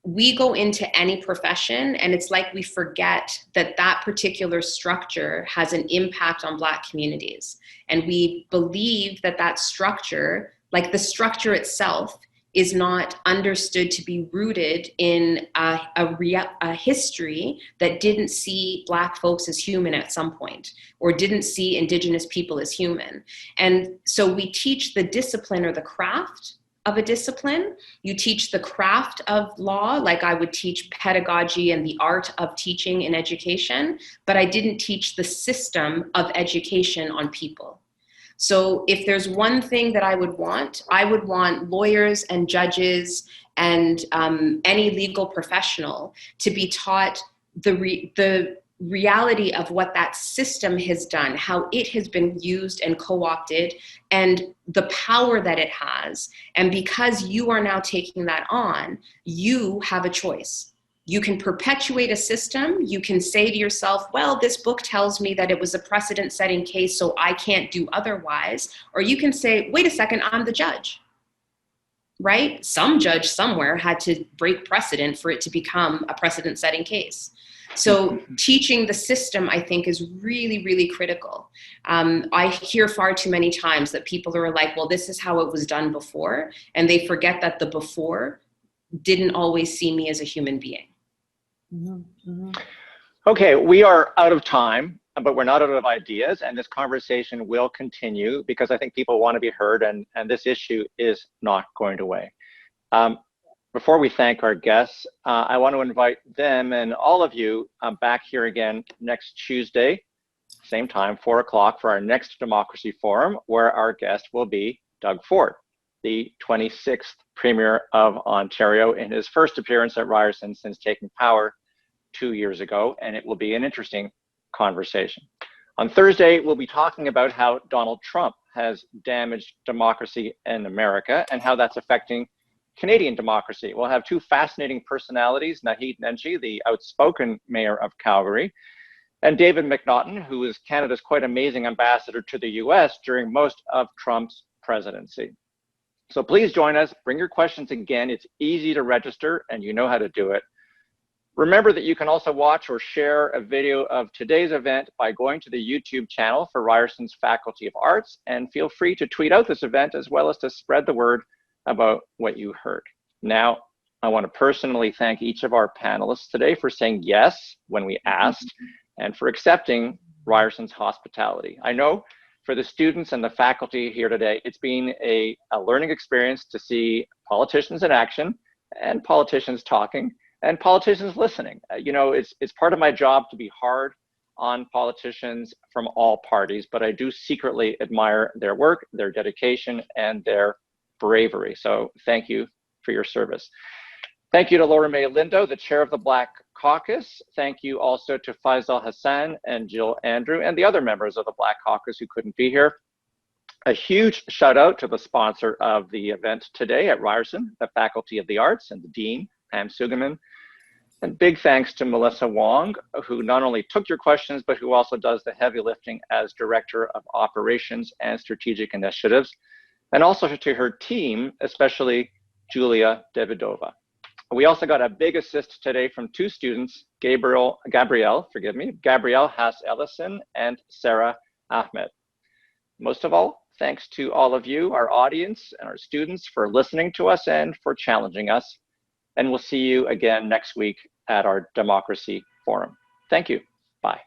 We go into any profession and it's like we forget that that particular structure has an impact on Black communities. And we believe that that structure, like the structure itself, is not understood to be rooted in a history that didn't see Black folks as human at some point, or didn't see Indigenous people as human. And so we teach the discipline or the craft of a discipline. You teach the craft of law, like I would teach pedagogy and the art of teaching in education, but I didn't teach the system of education on people. So if there's one thing that I would want lawyers and judges and any legal professional to be taught the reality of what that system has done, how it has been used and co-opted, and the power that it has. And because you are now taking that on, you have a choice. You can perpetuate a system. You can say to yourself, well, this book tells me that it was a precedent-setting case, so I can't do otherwise. Or you can say, wait a second, I'm the judge, right? Some judge somewhere had to break precedent for it to become a precedent-setting case. So teaching the system, I think, is really, really critical. I hear far too many times that people are like, well, this is how it was done before, and they forget that the before didn't always see me as a human being. Okay, we are out of time, but we're not out of ideas, and this conversation will continue because I think people want to be heard, and this issue is not going away. Before we thank our guests, I want to invite them and all of you back here again next Tuesday, same time, 4 o'clock, for our next Democracy Forum, where our guest will be Doug Ford, the 26th Premier of Ontario, in his first appearance at Ryerson since taking power 2 years ago, and it will be an interesting conversation. On Thursday, we'll be talking about how Donald Trump has damaged democracy in America and how that's affecting Canadian democracy. We'll have two fascinating personalities, Naheed Nenshi, the outspoken mayor of Calgary, and David McNaughton, who is Canada's quite amazing ambassador to the US during most of Trump's presidency. So please join us, bring your questions again. It's easy to register and you know how to do it. Remember that you can also watch or share a video of today's event by going to the YouTube channel for Ryerson's Faculty of Arts, and feel free to tweet out this event as well as to spread the word about what you heard. Now, I want to personally thank each of our panelists today for saying yes when we asked and for accepting Ryerson's hospitality. I know for the students and the faculty here today, it's been a learning experience to see politicians in action and politicians talking and politicians listening. You know, it's part of my job to be hard on politicians from all parties, but I do secretly admire their work, their dedication, and their bravery. So thank you for your service. Thank you to Laura May Lindo, the chair of the Black Caucus. Thank you also to Faisal Hassan and Jill Andrew and the other members of the Black Caucus who couldn't be here. A huge shout out to the sponsor of the event today at Ryerson, the Faculty of the Arts, and the Dean, Pam Sugerman. And big thanks to Melissa Wong, who not only took your questions, but who also does the heavy lifting as Director of Operations and Strategic Initiatives, and also to her team, especially Julia Davidova. We also got a big assist today from two students, Gabrielle Haas-Ellison and Sarah Ahmed. Most of all, thanks to all of you, our audience and our students, for listening to us and for challenging us. And we'll see you again next week at our Democracy Forum. Thank you. Bye.